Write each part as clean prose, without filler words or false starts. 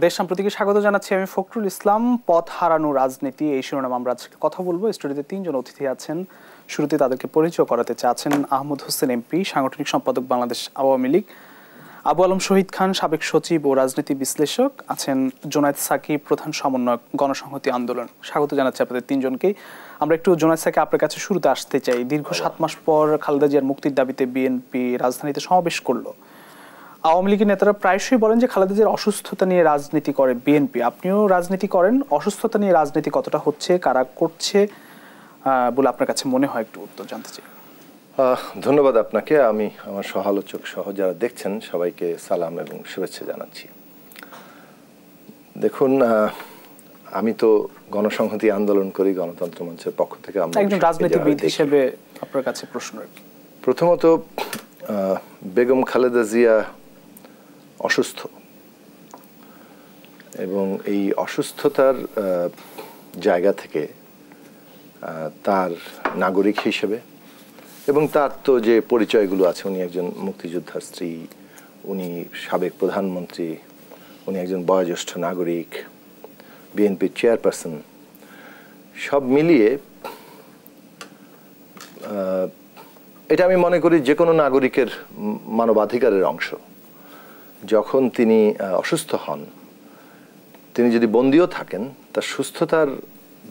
দেশ সাম্প্রতিকে স্বাগত জানাচ্ছি আমি ফখরুল ইসলাম। পথ হারানো রাজনীতি, এই শিরোনাম আমরা আজকে কথা বলবো। স্টুডিওতে তিনজন অতিথি আছেন। শুরুতে তাদেরকে পরিচয় করাতে চাচ্ছেন আহমদ হোসেন এমপি, সাংগঠনিক সম্পাদক বাংলাদেশ আওয়ামী লীগ; আবু আলম শহীদ খান, সাবেক সচিব ও রাজনীতি বিশ্লেষক; আছেন জোনায়েদ সাকি, প্রধান সমন্বয়ক গণসংহতি আন্দোলন। স্বাগত জানাচ্ছি আপনাদের তিনজনকেই। আমরা একটু জোনায়েদ সাকি আপনার কাছে শুরুতে আসতে চাই। দীর্ঘ 7 মাস পর খালেদা জিয়ার মুক্তির দাবিতে বিএনপি রাজধানীতে সমাবেশ করলো। আওয়ামী লীগের নেতারা প্রায়শই বলেন যে খালেদা জিয়ার অসুস্থতা নিয়ে রাজনীতি করে বিএনপি। আপনিও রাজনীতি করেন, অসুস্থতা নিয়ে রাজনীতি কতটা হচ্ছে, কারা করছে বলে আপনার কাছে মনে হয়, একটু উত্তর জানতে চাই। ধন্যবাদ আপনাকে। আমি আমার সহালোচক সহ যারা দেখছেন সবাইকে সালাম এবং শুভেচ্ছা জানাচ্ছি। দেখুন, আমি তো গণসংহতি আন্দোলন করি, গণতন্ত্র মঞ্চের পক্ষ থেকে। আমরা একজন রাজনীতিবিদ হিসেবে আপনার কাছে প্রশ্ন। প্রথমত, বেগম খালেদা জিয়া অসুস্থ এবং এই অসুস্থতার জায়গা থেকে তার নাগরিক হিসেবে এবং তার তো যে পরিচয়গুলো আছে, উনি একজন মুক্তিযোদ্ধার স্ত্রী, উনি সাবেক প্রধানমন্ত্রী, উনি একজন বয়োজ্যেষ্ঠ নাগরিক, বিএনপির চেয়ারপারসন, সব মিলিয়ে এটা আমি মনে করি যে কোনো নাগরিকের মানবাধিকারের অংশ। যখন তিনি অসুস্থ হন, তিনি যদি বন্দিও থাকেন, তার সুস্থতার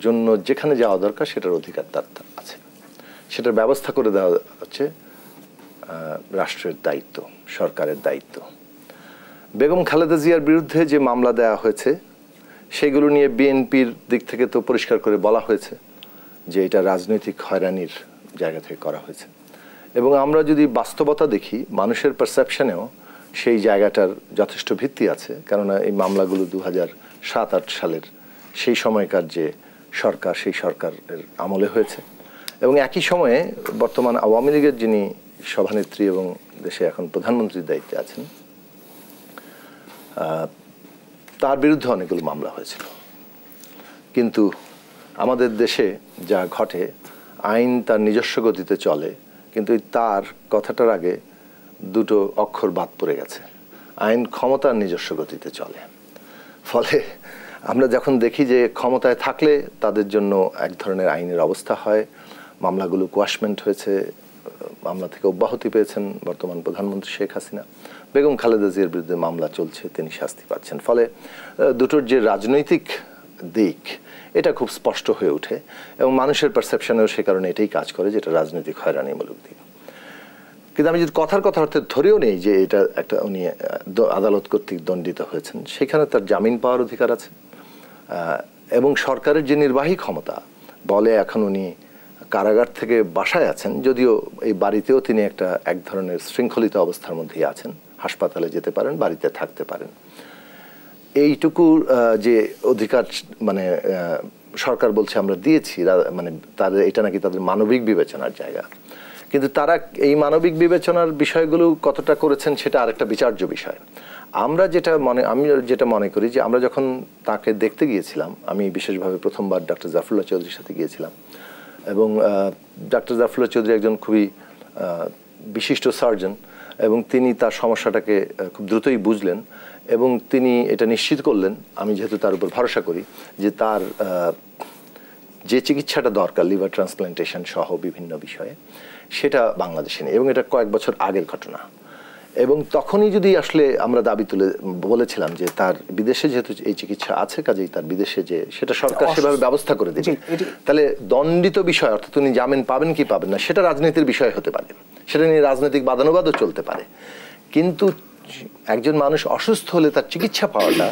জন্য যেখানে যাওয়া দরকার সেটার অধিকার তার আছে। সেটার ব্যবস্থা করে দেওয়া হচ্ছে রাষ্ট্রের দায়িত্ব, সরকারের দায়িত্ব। বেগম খালেদা জিয়ার বিরুদ্ধে যে মামলা দেওয়া হয়েছে সেগুলো নিয়ে বিএনপির দিক থেকে তো পরিষ্কার করে বলা হয়েছে যে এটা রাজনৈতিক হয়রানির জায়গা থেকে করা হয়েছে। এবং আমরা যদি বাস্তবতা দেখি, মানুষের পারসেপশনেও সেই জায়গাটার যথেষ্ট ভিত্তি আছে। কেননা এই মামলাগুলো 2007-08 সালের সেই সময়কার যে সরকার, সেই সরকারের আমলে হয়েছে। এবং একই সময়ে বর্তমান আওয়ামী লীগের যিনি সভানেত্রী এবং দেশে এখন প্রধানমন্ত্রীর দায়িত্বে আছেন, তার বিরুদ্ধে অনেকগুলো মামলা হয়েছিল। কিন্তু আমাদের দেশে যা ঘটে, আইন তার নিজস্ব গতিতে চলে, কিন্তু তার কথাটার আগে দুটো অক্ষর বাদ পড়ে গেছে। আইন ক্ষমতার নিজস্ব গতিতে চলে। ফলে আমরা যখন দেখি যে ক্ষমতায় থাকলে তাদের জন্য এক ধরনের আইনের অবস্থা হয়, মামলাগুলো কোয়াশমেন্ট হয়েছে, মামলা থেকে অব্যাহতি পেয়েছেন বর্তমান প্রধানমন্ত্রী শেখ হাসিনা। বেগম খালেদা জিয়ার বিরুদ্ধে মামলা চলছে, তিনি শাস্তি পাচ্ছেন। ফলে দুটোর যে রাজনৈতিক দিক, এটা খুব স্পষ্ট হয়ে ওঠে এবং মানুষের পারসেপশনেও সে কারণে এটাই কাজ করে যে এটা রাজনৈতিক হয়রানিমূলক দিক। কিন্তু আমি যদি কথার কথা অর্থে ধরেও নেই যে এটা একটা উনি আদালত কর্তৃক দণ্ডিত হয়েছেন, সেখানে তার জামিন পাওয়ার অধিকার আছে। এবং সরকারের যে নির্বাহী ক্ষমতা বলে এখন উনি কারাগার থেকে বাসায় আছেন, যদিও এই বাড়িতেও তিনি এক ধরনের শৃঙ্খলিত অবস্থার মধ্যেই আছেন। হাসপাতালে যেতে পারেন, বাড়িতে থাকতে পারেন। এইটুকু যে অধিকার মানে সরকার বলছে আমরা দিয়েছি, মানে তাদের এটা নাকি তাদের মানবিক বিবেচনার জায়গা। কিন্তু তারা এই মানবিক বিবেচনার বিষয়গুলো কতটা করেছেন সেটা আরেকটা বিচার্য বিষয়। আমি যেটা মনে করি যে আমরা যখন তাকে দেখতে গিয়েছিলাম, আমি বিশেষভাবে প্রথমবার ডক্টর জাফরুল্লাহ চৌধুরীর সাথে গিয়েছিলাম এবং ডক্টর জাফরুল্লাহ চৌধুরী একজন খুবই বিশিষ্ট সার্জন এবং তিনি তার সমস্যাটাকে খুব দ্রুতই বুঝলেন এবং তিনি এটা নিশ্চিত করলেন, আমি যেহেতু তার উপর ভরসা করি, যে তার যে চিকিৎসাটা দরকার, লিভার ট্রান্সপ্লান্টেশন সহ বিভিন্ন বিষয়ে, সেটা বাংলাদেশে নেই এবং এটা কয়েক বছর আগের ঘটনা। এবং তখনই যদি আসলে আমরা দাবি তুলে বলেছিলাম যে তার বিদেশে যেহেতু এই চিকিৎসা আছে, কাজেই তার বিদেশে যে সেটা সরকার সেভাবে ব্যবস্থা করে দেবে, তাহলে দণ্ডিত বিষয়, অর্থাৎ উনি জামিন পাবেন কি পাবেন না সেটা রাজনীতির বিষয় হতে পারে, সেটা নিয়ে রাজনৈতিক বাদানুবাদও চলতে পারে। কিন্তু একজন মানুষ অসুস্থ হলে তার চিকিৎসা পাওয়াটা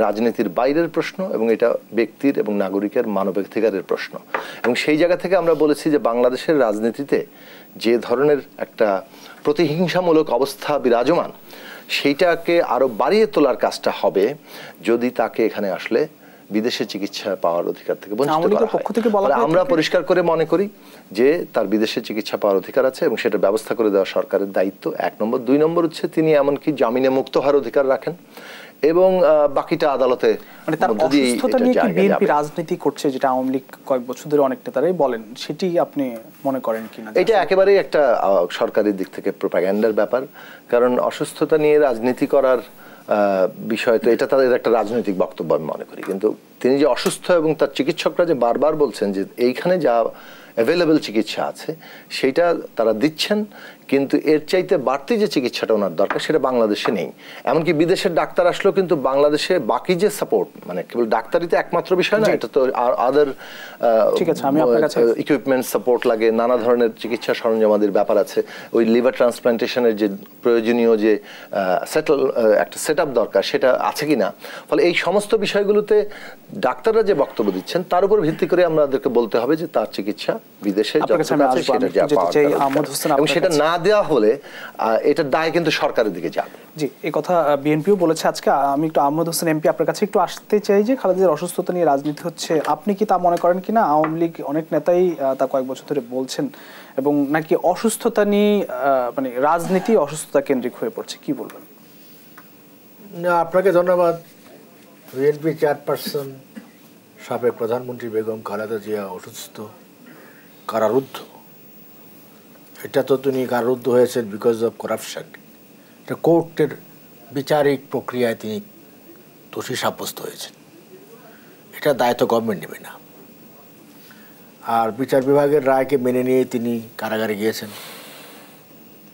রাজনীতির বাইরের প্রশ্ন এবং এটা ব্যক্তির এবং নাগরিকের মানবাধিকারের প্রশ্ন। এবং সেই জায়গা থেকে আমরা বলেছি যে বাংলাদেশের রাজনীতিতে যে ধরনের একটা প্রতিহিংসামূলক অবস্থা বিরাজমান, সেইটাকে আরো বাড়িয়ে তোলার কাজটা হবে যদি তাকে এখানে আসলে বিদেশে চিকিৎসা পাওয়ার অধিকার থেকে বঞ্চিত করা হয়। আমরা পরিষ্কার করে মনে করি যে তার বিদেশে চিকিৎসা পাওয়ার অধিকার আছে এবং সেটা ব্যবস্থা করে দেওয়া সরকারের দায়িত্ব, 1 নম্বর। 2 নম্বর হচ্ছে তিনি এমনকি জামিনে মুক্ত হওয়ার অধিকার রাখেন এবং বাকিটা আদালতে। মানে তার অসুস্থতা নিয়ে কি বিএনপি রাজনীতি করছে, যেটা আওয়ামী লীগ কয়েক বছর ধরে অনেক নেতারাই বলেন, সেটি আপনি মনে করেন কিনা? এটা একেবারেই একটা সরকারের দিক থেকে প্রোপাগান্ডার ব্যাপার। কারণ অসুস্থতা নিয়ে রাজনীতি করার বিষয়, তো এটা তাদের একটা রাজনৈতিক বক্তব্য আমি মনে করি। কিন্তু তিনি যে অসুস্থ এবং তার চিকিৎসকরা যে বারবার বলছেন যে এইখানে যা অ্যাভেলেবল চিকিৎসা আছে সেটা তারা দিচ্ছেন, কিন্তু এর চাইতে বাড়তি যে চিকিৎসাটা ওনার দরকার সেটা বাংলাদেশে নেই। এমনকি বিদেশের ডাক্তার আসলেও কিন্তু বাংলাদেশে বাকি যে সাপোর্ট, মানে কেবল ডাক্তারিতে একমাত্র বিষয় না, এটা তো আদার ইকুইপমেন্ট সাপোর্ট লাগে, নানা ধরনের চিকিৎসা সরঞ্জামাদির ব্যাপার আছে। ওই লিভার ট্রান্সপ্লান্টেশনের যে প্রয়োজনীয় যে একটা সেট আপ দরকার সেটা আছে কিনা। ফলে এই সমস্ত বিষয়গুলোতে ডাক্তাররা যে বক্তব্য দিচ্ছেন তার উপর ভিত্তি করে আমাদেরকে বলতে হবে যে তার চিকিৎসা বিদেশে এবং সেটা না দেওয়া হলে এটার দায় কিন্তু সরকারের দিকে যাবে। জি, এই কথা বিএনপিও বলেছে আজকে। আমি একটু আহমদ হোসেন এমপি আপনার কাছে একটু আসতে চাই যে খালেদার অসুস্থতা নিয়ে রাজনীতি হচ্ছে, আপনি কি তা মনে করেন কিনা? আওয়ামী লীগ অনেক নেতাই তা কয়েক বছর ধরে বলছেন, এবং নাকি অসুস্থতা নিয়ে মানে রাজনীতি অসুস্থতা কেন্দ্রিক হয়ে পড়ছে, কি বলবেন? না, আপনাকে ধন্যবাদ। বিএনপি চেয়ারপারসন সাবেক প্রধানমন্ত্রী বেগম খালেদা জিয়া অসুস্থ, কারারুদ্ধ। এটা তো তিনি কারারুদ্ধ হয়েছেন বিকজ অফ করাপশন। এটা কোর্টের বিচারিক প্রক্রিয়ায় তিনি দোষী সাব্যস্ত হয়েছেন। এটা দায়িত্ব গভর্নমেন্ট নেবে না। আর বিচার বিভাগের রায়কে মেনে নিয়ে তিনি কারাগারে গিয়েছেন।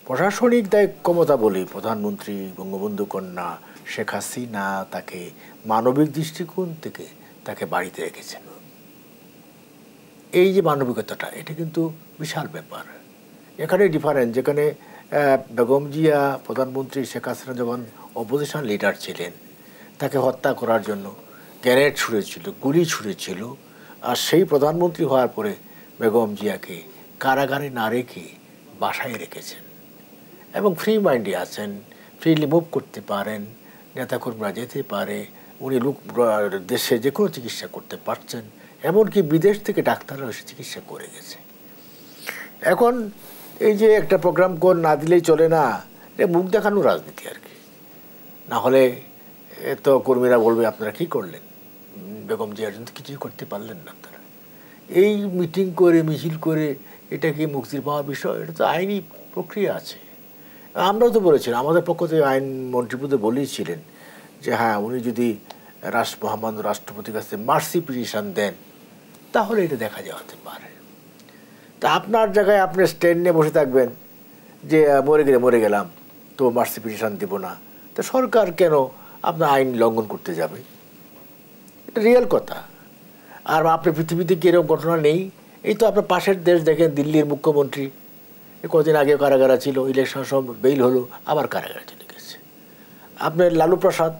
প্রশাসনিক দায় ক্ষমতা বলি প্রধানমন্ত্রী, বঙ্গবন্ধু কন্যা শেখ হাসিনা তাকে মানবিক দৃষ্টিকোণ থেকে তাকে বাড়িতে রেখেছেন। এই যে মানবিকতাটা, এটা কিন্তু বিশাল ব্যাপার। এখানে ডিফারেন্স, যেখানে বেগম জিয়া প্রধানমন্ত্রী শেখ হাসিনা যখন অপোজিশন লিডার ছিলেন তাকে হত্যা করার জন্য গ্রেনেড ছুঁড়েছিল, গুলি ছুঁড়েছিল, আর সেই প্রধানমন্ত্রী হওয়ার পরে বেগম জিয়াকে কারাগারে না রেখে বাসায় রেখেছেন এবং ফ্রি মাইন্ডে আছেন, ফ্রিলি মুভ করতে পারেন, নেতাকর্মীরা যেতে পারে, উনি দেশে যে কোনো চিকিৎসা করতে পারছেন, এমনকি বিদেশ থেকে ডাক্তাররা এসে চিকিৎসা করে গেছে। এখন এই যে একটা প্রোগ্রাম কোড না দিলেই চলে না, এটা মুখ দেখানো রাজনীতি আর কি। না হলে তো কর্মীরা বলবে আপনারা কী করলেন, বেগম জিয়ার জন্য কিছুই করতে পারলেন না আপনারা। এই মিটিং করে মিছিল করে এটা কি মুক্তির পাওয়ার বিষয়? এটা তো আইনি প্রক্রিয়া আছে। আমরাও তো বলেছিলাম, আমাদের পক্ষ থেকে আইন মন্ত্রীপদে বলেছিলেন যে হ্যাঁ, উনি যদি মহামান্য রাষ্ট্রপতির কাছে মার্সি পিটিশন দেন তাহলে এটা দেখা যাওয়াতে পারে। তা আপনার জায়গায় আপনি স্ট্যান্ড নিয়ে বসে থাকবেন যে মরে গেলাম তো মার্সি পিটিশন দিব না, তো সরকার কেন আপনার আইন লঙ্ঘন করতে যাবে? এটা রিয়েল কথা। আর আপনি পৃথিবীতে কি এরকম ঘটনা নেই? এই তো আপনার পাশের দেশ দেখেন, দিল্লির মুখ্যমন্ত্রী কদিন আগে কারাগারে ছিল, ইলেকশন সব বেইল হলো, আবার কারাগারে চলে গেছে। আপনার লালু প্রসাদ,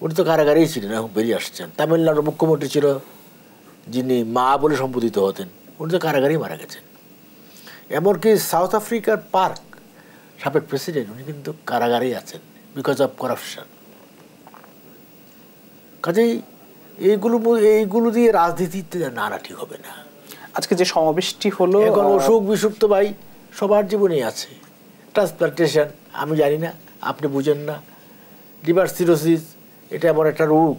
উনি তো কারাগারেই ছিলেন, এখন বেরিয়ে আসছেন। তামিলনাড়ুর মুখ্যমন্ত্রী ছিল যিনি মা বলে সম্বোধিত হতেন, উনি তো কারাগারেই মারা গেছেন। এমনকি সাউথ আফ্রিকার পার্ক সাবেক প্রেসিডেন্ট, উনি কিন্তু কারাগারেই আছেন বিকজ অফ করাপশন। কাজেই এইগুলো দিয়ে রাজনীতিতে না ঠিক হবে না। আজকে যে সমাবেশটি হলো, এখন অসুখ বিসুখ তো ভাই সবার জীবনেই আছে। ট্রান্সপ্লান্টেশন আমি জানি না, আপনি বুঝেন না। লিভার সিরোসিস এটা এমন একটা রোগ,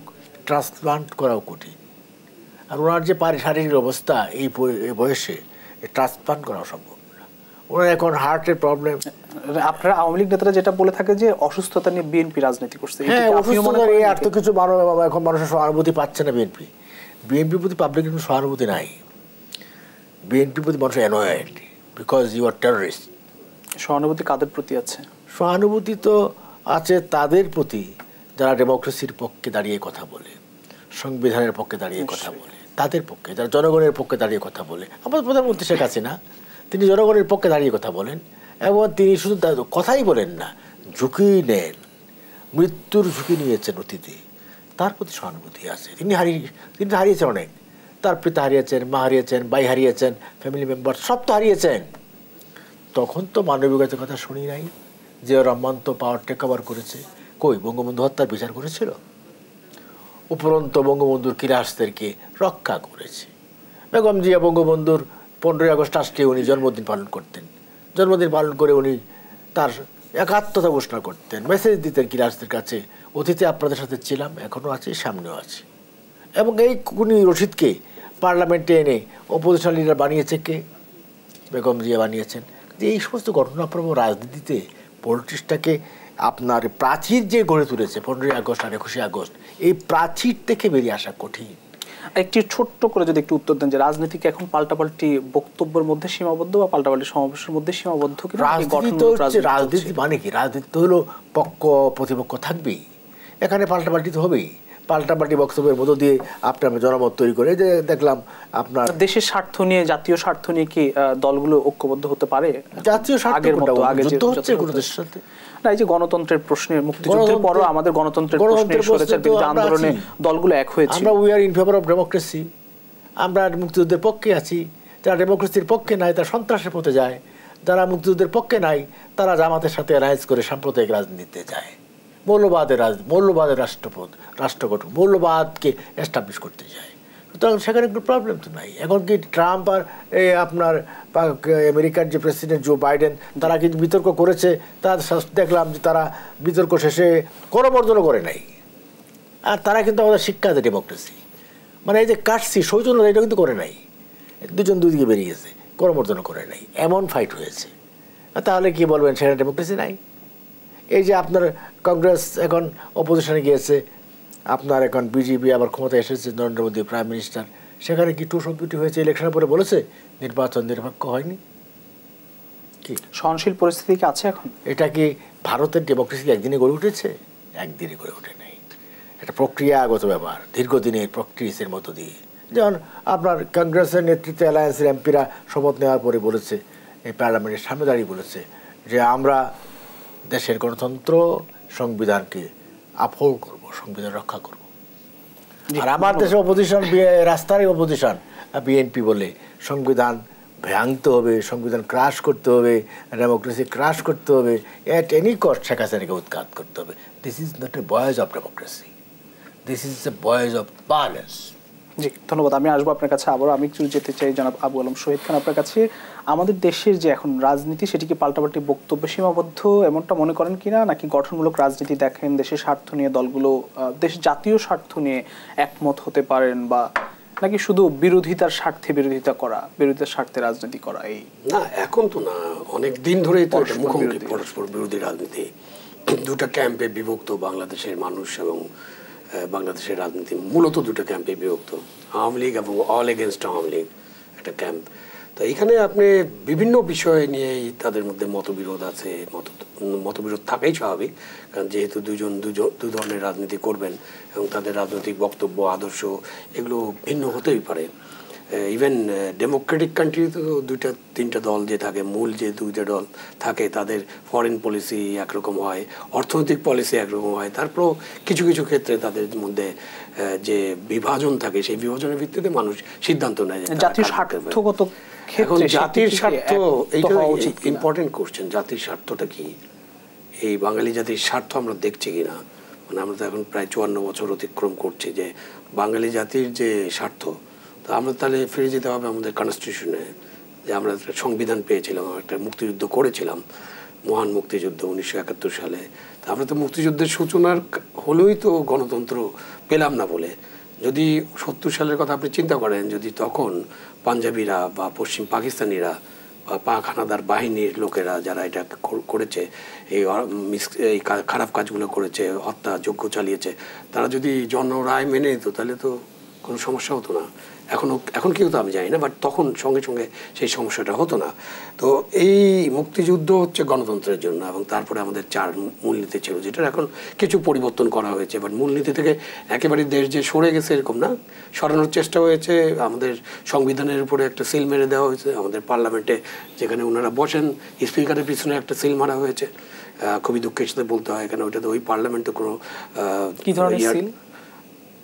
ট্রান্সপ্লান্ট করাও কঠিন। আর ওনার যে শারীরিক অবস্থা এই বয়সে ট্রান্সপ্লান্ট করা সম্ভব না। ওনার এখন হার্টের প্রবলেম। আপনারা আওয়ামী লীগ নেতারা যেটা বলে থাকে যে অসুস্থতা নিয়ে বিএনপি রাজনীতি করছে, হ্যাঁ, অসুস্থতা নিয়ে আর তো কিছু এখন মানুষের সহানুভূতি পাচ্ছে না। বিএনপির প্রতি পাবলিকের কোনো সহানুভূতি নাই। বিএনপির প্রতি মানুষ annoyed because you are terrorist. সহানুভূতি কাদের প্রতি আছে? সহানুভূতি তো আছে তাদের প্রতি যারা ডেমোক্রেসির পক্ষে দাঁড়িয়ে কথা বলে, সংবিধানের পক্ষে দাঁড়িয়ে কথা বলে, তাদের পক্ষে যারা জনগণের পক্ষে দাঁড়িয়ে কথা বলে। আমাদের প্রধানমন্ত্রী শেখ হাসিনা, তিনি জনগণের পক্ষে দাঁড়িয়ে কথা বলেন এবং তিনি শুধু কথাই বলেন না, ঝুঁকি নেন, মৃত্যুর ঝুঁকি নিয়েছেন অতীতে, তার প্রতি সহানুভূতি আছে। তিনি হারিয়েছেন অনেক, তার পিতা হারিয়েছেন, মা হারিয়েছেন, ভাই হারিয়েছেন, ফ্যামিলি মেম্বার সব তো হারিয়েছেন। তখন তো মানবিকতার কথা শুনি নাই। যে রহমান তো পাওয়ার টেক ওভার করেছে, কই বঙ্গবন্ধু হত্যার বিচার করেছিল? উপরন্ত বঙ্গবন্ধুর কিরাসদেরকে রক্ষা করেছে। বেগম জিয়া বঙ্গবন্ধুর 15ই আগস্ট আসলে উনি জন্মদিন পালন করতেন, জন্মদিন পালন করে উনি তার একাত্মতা ঘোষণা করতেন, মেসেজ দিতেন কিরাসদের কাছে, অতীতে আপনাদের সাথে ছিলাম, এখনও আছি, সামনেও আছি। এবং এই উনি রশিদকে পার্লামেন্টে এনে অপোজিশন লিডার বানিয়েছে কে? বেগম জিয়া বানিয়েছেন। এই সমস্ত ঘটনাপ্রবাহ রাজনীতিতে পলিটিক্সটাকে আপনার প্রাচীর যে গড়ে তুলেছে 15ই আগস্ট আর 21শে আগস্ট, এই প্রাচীর থেকে বেরিয়ে আসা কঠিন। একটি ছোট্ট করে যদি একটু উত্তর দেন যে রাজনীতি এখন পাল্টাপাল্টি বক্তব্যের মধ্যে সীমাবদ্ধ বা পাল্টাপাল্টি সমাবেশের মধ্যে সীমাবদ্ধ? রাজনীতি মানে কি? রাজনীতি তো হলো পক্ষ প্রতিপক্ষ থাকবেই, এখানে পাল্টাপাল্টি তো হবেই। পাল্টাপাল্টি বক্তব্যের মধ্য দিয়ে আপনার জনমত তৈরি করে যে দেখলাম আপনার দেশের স্বার্থ নিয়ে, জাতীয় স্বার্থ নিয়ে কি দলগুলো ঐক্যবদ্ধ হতে পারে? জাতীয় স্বার্থ যুদ্ধ হচ্ছে কোনো দেশের সাথে না, এই যে গণতন্ত্রের প্রশ্নের, মুক্তিযুদ্ধের পরও আমাদের গণতন্ত্রের প্রশ্নের স্বৈরাচার বিরোধী আন্দোলনে দলগুলো এক হয়েছে। আমরা we are in favour of democracy, আমরা মুক্তিযুদ্ধের পক্ষে আছি। যারা ডেমোক্রেসির পক্ষে নাই তারা সন্ত্রাসের পথে যায়, যারা মুক্তিযুদ্ধের পক্ষে নাই তারা জামাতের সাথে অ্যালায়েন্স করে সাম্প্রদায়িক রাজনীতিতে যায়, মৌলবাদের রাষ্ট্র গঠন, মৌলবাদকে এস্টাবলিশ করতে যায়। সুতরাং সেখানে একটু প্রবলেম তো নাই। এখন কি ট্রাম্প আর আপনার আমেরিকার যে প্রেসিডেন্ট জো বাইডেন, তারা কিন্তু বিতর্ক করেছে, তার দেখলাম যে তারা বিতর্ক শেষে করমর্দনও করে নাই। আর তারা কিন্তু আমাদের শিক্ষা দেয় ডেমোক্রেসি, মানে এই যে কাটছি সৌজন্যতা, এটা কিন্তু করে নাই। দুজন দুদিকে বেরিয়ে গেছে, করমর্দনও করে নাই, এমন ফাইট হয়েছে। তাহলে কি বলবেন সেখানে ডেমোক্রেসি নাই? এই যে আপনার কংগ্রেস এখন অপোজিশনে গিয়েছে, আপনার এখন বিজেপি আবার ক্ষমতায় এসেছে, নরেন্দ্র মোদী প্রাইম মিনিস্টার, সেখানে কি টু শব্দটি হয়েছে ইলেকশনের পরে বলেছে নির্বাচন নিরপেক্ষ হয়নি? কি সহনশীল পরিস্থিতি কি আছে এখন? এটা কি ভারতের ডেমোক্রেসি একদিনে গড়ে উঠেছে? একদিনে গড়ে ওঠে নাই। এটা প্রক্রিয়াগত ব্যাপার, দীর্ঘদিনের প্রক্রিয়ার মতো দিয়ে। যেমন আপনার কংগ্রেসের নেতৃত্বে অ্যালায়েন্সের এমপিরা শপথ নেওয়ার পরে বলেছে, এই পার্লামেন্টের সামনে দাঁড়িয়ে বলেছে যে আমরা দেশের গণতন্ত্র সংবিধানকে আপহোল্ড করব, সংবিধান রক্ষা করব। আর আমার দেশের অপোজিশন, রাস্তারই অপোজিশন বিএনপি বলে সংবিধান ভাঙতে হবে, সংবিধান ক্রাশ করতে হবে, ডেমোক্রেসি ক্রাশ করতে হবে, এট এনি কস্ট শেখ হাসিনাকে উৎখাত করতে হবে। This is not a voice of democracy, this is a voice of violence. জি, ধন্যবাদ। আমি আসবো আপনার কাছে আবারও। আমি একটু যেতে চাই জনাব আবু আলম শহীদ খান আপনার কাছে। আমাদের দেশের যে এখন রাজনীতি, সেটি কি পাল্টাপাল্টি বক্তব্য সীমাবদ্ধ এমনটা মনে করেন কিনা, নাকি গঠনমূলক রাজনীতি দেখেন, দেশের স্বার্থ নিয়ে দলগুলো দেশের জাতীয় স্বার্থ নিয়ে একমত হতে পারেন, বা নাকি শুধু বিরোধিতার স্বার্থে বিরোধিতার স্বার্থে রাজনীতি করা? এই না, এখন তো না, অনেক দিন ধরেই তো মুখোমুখি পরস্পর বিরোধী রাজনীতি, দুটা ক্যাম্পে বিভক্ত বাংলাদেশের মানুষ এবং বাংলাদেশের রাজনীতি মূলত দুটো ক্যাম্পে বিভক্ত, আওয়ামী লীগ এবং অল এগেনস্ট আওয়ামী লীগ একটা ক্যাম্প। তো এখানে আপনি বিভিন্ন বিষয় নিয়েই তাদের মধ্যে মতবিরোধ আছে, মতবিরোধ থাকাই স্বাভাবিক, কারণ যেহেতু দু ধরনের রাজনীতি করবেন এবং তাদের রাজনৈতিক বক্তব্য, আদর্শ এগুলো ভিন্ন হতেই পারে। ইভেন ডেমোক্রেটিক কান্ট্রিতে দুইটা তিনটা দল যে থাকে, মূল যে দুইটা দল থাকে, তাদের ফরেন পলিসি একরকম হয়, অর্থনৈতিক পলিসি একরকম হয়, তারপরও কিছু কিছু ক্ষেত্রে তাদের মধ্যে যে বিভাজন থাকে, সেই বিভাজনের ভিত্তিতে মানুষ সিদ্ধান্ত নেয়। জাতীয় স্বার্থগত এখন জাতির স্বার্থ, এইটা ইম্পর্টেন্ট কোশ্চেন। জাতির স্বার্থটা কি? এই বাঙালি জাতির স্বার্থ আমরা দেখছি কিনা? মানে আমরা তো এখন প্রায় 54 বছর অতিক্রম করছি, যে বাঙালি জাতির যে স্বার্থ, তো আমরা তাহলে ফিরে যেতে হবে আমাদের কনস্টিটিউশনে, যে আমরা একটা সংবিধান পেয়েছিলাম, একটা মুক্তিযুদ্ধ করেছিলাম, মহান মুক্তিযুদ্ধ 1971 সালে। তা আমরা তো মুক্তিযুদ্ধের সূচনার হলেই তো গণতন্ত্র পেলাম না বলে। যদি 70 সালের কথা আপনি চিন্তা করেন, যদি তখন পাঞ্জাবিরা বা পশ্চিম পাকিস্তানিরা বা পাক হানাদার বাহিনীর লোকেরা যারা এটা করেছে, এই খারাপ কাজগুলো করেছে, হত্যাযজ্ঞ চালিয়েছে, তারা যদি জনরায় মেনে নিত, তাহলে তো কোনো সমস্যা হতো না। এখন কেউ তো আমি জানি না, বাট তখন সঙ্গে সঙ্গে সেই সমস্যাটা হতো না। তো এই মুক্তিযুদ্ধ হচ্ছে গণতন্ত্রের জন্য, এবং তারপরে আমাদের 4 মূলনীতি ছিল, যেটার এখন কিছু পরিবর্তন করা হয়েছে। বাট মূলনীতি থেকে একেবারে দেশ যে সরে গেছে এরকম না, সরানোর চেষ্টা হয়েছে। আমাদের সংবিধানের উপরে একটা সিল মেরে দেওয়া হয়েছে, আমাদের পার্লামেন্টে যেখানে ওনারা বসেন, স্পিকারের পিছনে একটা সিল মারা হয়েছে। খুবই দুঃখের সাথে বলতে হয়, এখানে ওইটা তো ওই পার্লামেন্টে কোনো কি ধরনের সিল?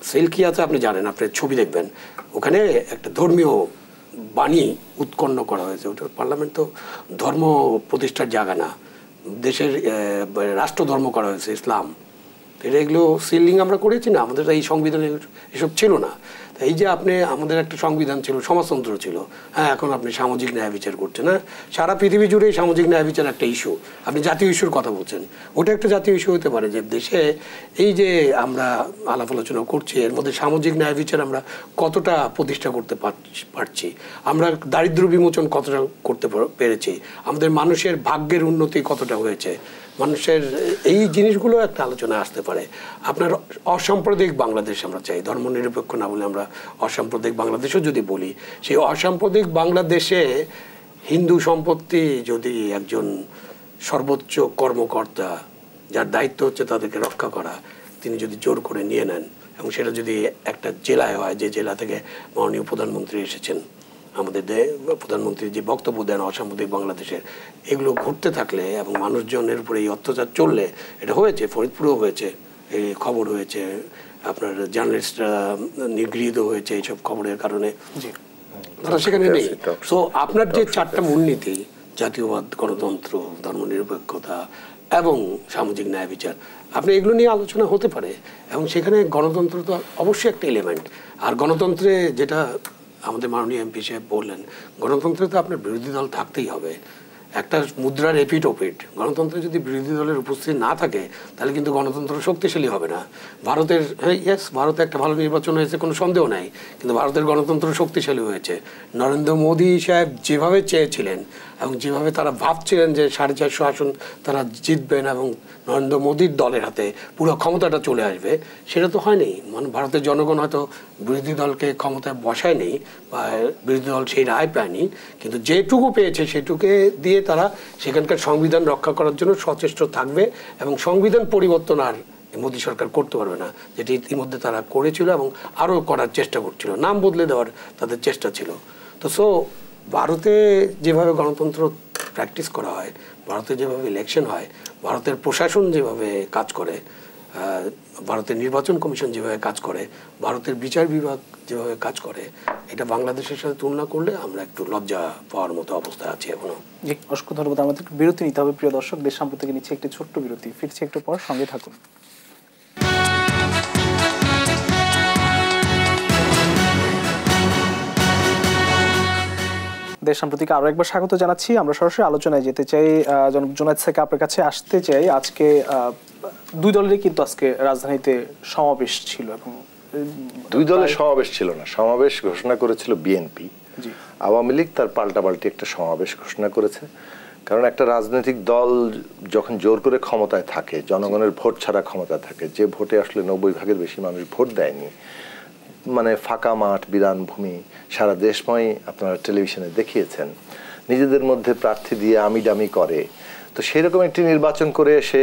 সিল কি আছে আপনি জানেন, আপনি ছবি দেখবেন, ওখানে একটা ধর্মীয় বাণী উৎকণ্ঠ করা হয়েছে। ওটা পার্লামেন্ট তো ধর্ম প্রতিষ্ঠার জায়গা না, দেশের রাষ্ট্র ধর্ম করা হয়েছে ইসলাম। এটা এগুলো সিলিং আমরা করেছি না, আমাদের এই সংবিধানে এসব ছিল না। এই যে আপনি আমাদের একটা সংবিধান ছিল, সমাজতন্ত্র ছিল, হ্যাঁ এখন আপনি সামাজিক ন্যায় বিচার করছেন, হ্যাঁ সারা পৃথিবী জুড়ে সামাজিক ন্যায় বিচার একটা ইস্যু। আপনি জাতীয় ইস্যুর কথা বলছেন, ওটা একটা জাতীয় ইস্যু হতে পারে যে দেশে এই যে আমরা আলাপ আলোচনা করছি এর মধ্যে সামাজিক ন্যায় বিচার আমরা কতটা প্রতিষ্ঠা করতে পারছি, আমরা দারিদ্র্য বিমোচন কতটা করতে পেরেছি, আমাদের মানুষের ভাগ্যের উন্নতি কতটা হয়েছে, মানুষের এই জিনিসগুলো একটা আলোচনায় আসতে পারে। আপনার অসাম্প্রদায়িক বাংলাদেশ আমরা চাই, ধর্মনিরপেক্ষ না বলে আমরা অসাম্প্রদায়িক বাংলাদেশও যদি বলি, সেই অসাম্প্রদায়িক বাংলাদেশে হিন্দু সম্পত্তি যদি একজন সর্বোচ্চ কর্মকর্তা যার দায়িত্ব হচ্ছে তাদেরকে রক্ষা করা, তিনি যদি জোর করে নিয়ে নেন এবং সেটা যদি একটা জেলায় হয়, যে জেলা থেকে মাননীয় প্রধানমন্ত্রী এসেছেন, আমাদের প্রধানমন্ত্রী যে বক্তব্য দেন অসাম্প্রদায়িক বাংলাদেশের, এগুলো ঘটতে থাকলে এবং মানুষজনের উপরে এই অত্যাচার চললে, এটা হয়েছে ফরিদপুরেও হয়েছে, এই খবর হয়েছে, আপনার জার্নালিস্টরা নিগৃহীত হয়েছে এইসব খবরের কারণে, তারা সেখানে নেই। সো আপনার যে চারটা মূলনীতি, জাতীয়বাদ, গণতন্ত্র, ধর্মনিরপেক্ষতা এবং সামাজিক ন্যায় বিচার, আপনি এগুলো নিয়ে আলোচনা হতে পারে এবং সেখানে গণতন্ত্র তো অবশ্যই একটা এলিমেন্ট। আর গণতন্ত্রে যেটা আমাদের মাননীয় এমপি সাহেব বললেন, গণতন্ত্রে তো আপনার বিরোধী দল থাকতেই হবে, একটা মুদ্রার এপিট ওপিট। গণতন্ত্রে যদি বিরোধী দলের উপস্থিতি না থাকে তাহলে কিন্তু গণতন্ত্র শক্তিশালী হবে না। ভারতের, হ্যাঁ ইয়েস, ভারতে একটা ভালো নির্বাচন হয়েছে, কোনো সন্দেহ নাই, কিন্তু ভারতের গণতন্ত্র শক্তিশালী হয়েছে। নরেন্দ্র মোদী সাহেব যেভাবে চেয়েছিলেন এবং যেভাবে তারা ভাবছিলেন যে 450 আসন তারা জিতবেন এবং নরেন্দ্র মোদীর দলের হাতে পুরো ক্ষমতাটা চলে আসবে, সেটা তো হয়নি। মানে ভারতের জনগণ হয়তো বিরোধী দলকে ক্ষমতায় বসায়নি বা বিরোধী দল সেই রায় পায়নি, কিন্তু যেটুকু পেয়েছে সেটুকে দিয়ে তারা সেখানকার সংবিধান রক্ষা করার জন্য সচেষ্ট থাকবে এবং সংবিধান পরিবর্তন আর মোদী সরকার করতে পারবে না, যেটি ইতিমধ্যে তারা করেছিল এবং আরও করার চেষ্টা করছিল, নাম বদলে দেওয়ার তাদের চেষ্টা ছিল। তো সো ভারতে যেভাবে গণতন্ত্র প্র্যাকটিস করা হয়, ভারতে যেভাবে ইলেকশন হয়, ভারতের প্রশাসন যেভাবে কাজ করে, ভারতের নির্বাচন কমিশন যেভাবে কাজ করে, ভারতের বিচার বিভাগ যেভাবে কাজ করে, এটা বাংলাদেশের সাথে তুলনা করলে আমরা একটু লজ্জা পাওয়ার মতো অবস্থায় আছি এখনো। জি, অসংখ্য ধন্যবাদ। আমাদের বিরতি নিতে হবে প্রিয় দর্শক, দেশ সম্প্রতি নিচ্ছে একটি ছোট্ট বিরতি, ফিরছি একটু পর, সঙ্গে থাকুন। দেশ সম্প্রতিকে আরো একবার স্বাগত জানাচ্ছি। আমরা সরাসরি আলোচনায় যেতে চাই। জুনায়েদ স্যার, আপনার কাছে আসতে চাই। আজকে দুই দলেরই কিন্তু আজকে রাজধানীতে সমাবেশ ছিল এবং দুই দলের সমাবেশ ছিল না, সমাবেশ ঘোষণা করেছিল বিএনপি। আওয়ামী লীগ তার পাল্টাপাল্টি একটা সমাবেশ ঘোষণা করেছে। কারণ একটা রাজনৈতিক দল যখন জোর করে ক্ষমতায় থাকে, জনগণের ভোট ছাড়া ক্ষমতায় থাকে, যে ভোটে আসলে 90% বেশি মানুষ ভোট দেয়নি, মানে ফাঁকা মাঠ, বিরান ভূমি, সারা দেশময় আপনারা টেলিভিশনে দেখিয়েছেন, নিজেদের মধ্যে প্রার্থী দিয়ে আমি ডামি করে। তো সেরকম একটি নির্বাচন করে সে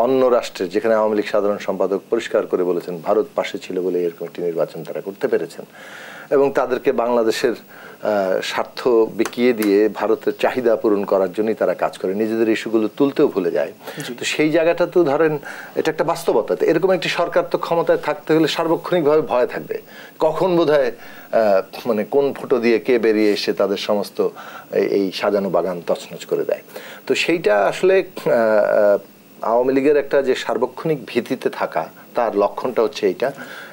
অন্য রাষ্ট্রের, যেখানে আওয়ামী লীগ সাধারণ সম্পাদক পরিষ্কার করে বলেছেন ভারত পাশে ছিল বলে এরকম একটি নির্বাচন তারা করতে পেরেছেন এবং তাদেরকে বাংলাদেশের স্বার্থ বিকিয়ে দিয়ে ভারতের চাহিদা পূরণ করার জন্যই তারা কাজ করে, নিজেদের ইস্যুগুলো তুলতেও ভুলে যায়। তো সেই জায়গাটা তো ধরেন এটা একটা বাস্তবতা। এরকম একটি সরকার তো ক্ষমতায় থাকতে হলে সার্বক্ষণিকভাবে ভয় থাকবে, কখন বোধহয় মানে কোন ফুটো দিয়ে কে বেরিয়ে এসে তাদের সমস্ত এই সাজানো বাগান তছনছ করে দেয়। তো সেইটা আসলে আওয়ামী লীগের একটা যে সার্বক্ষণিক ভীতিতে থাকা, তার লক্ষণটা হচ্ছে এইটা।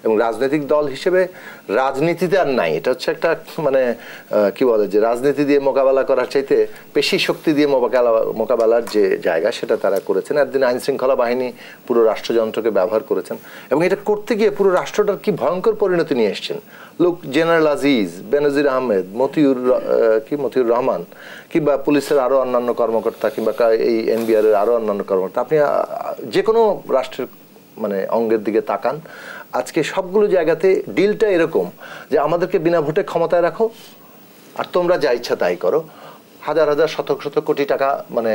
এবং রাজনৈতিক দল হিসেবে রাজনীতিতে আর নাই, এটা হচ্ছে একটা মানে কি বলে যে রাজনীতি দিয়ে মোকাবেলা করার চাইতে পেশি শক্তি দিয়ে মোকাবেলার যে জায়গা, সেটা তারা করেছেন। একদিন আইন শৃঙ্খলা বাহিনী পুরো রাষ্ট্রযন্ত্রকে ব্যবহার করেছেন এবং এটা করতে গিয়ে পুরো রাষ্ট্রটার কি ভয়ঙ্কর পরিণতি নিয়ে এসছেন। লোক জেনারেল আজিজ, বেনজির আহমেদ, মতিউর রহমান কিংবা পুলিশের আরো অন্যান্য কর্মকর্তা কিংবা এই এনবিআর এর আরো অন্যান্য কর্মকর্তা, আপনি যে কোনো রাষ্ট্রের মানে অঙ্গের দিকে তাকান, আজকে সবগুলো জায়গাতে ডিলটা এরকম যে আমাদেরকে বিনা ভোটে ক্ষমতায় রাখো আর তোমরা যা ইচ্ছা তাই করো, হাজার হাজার শত শত কোটি টাকা মানে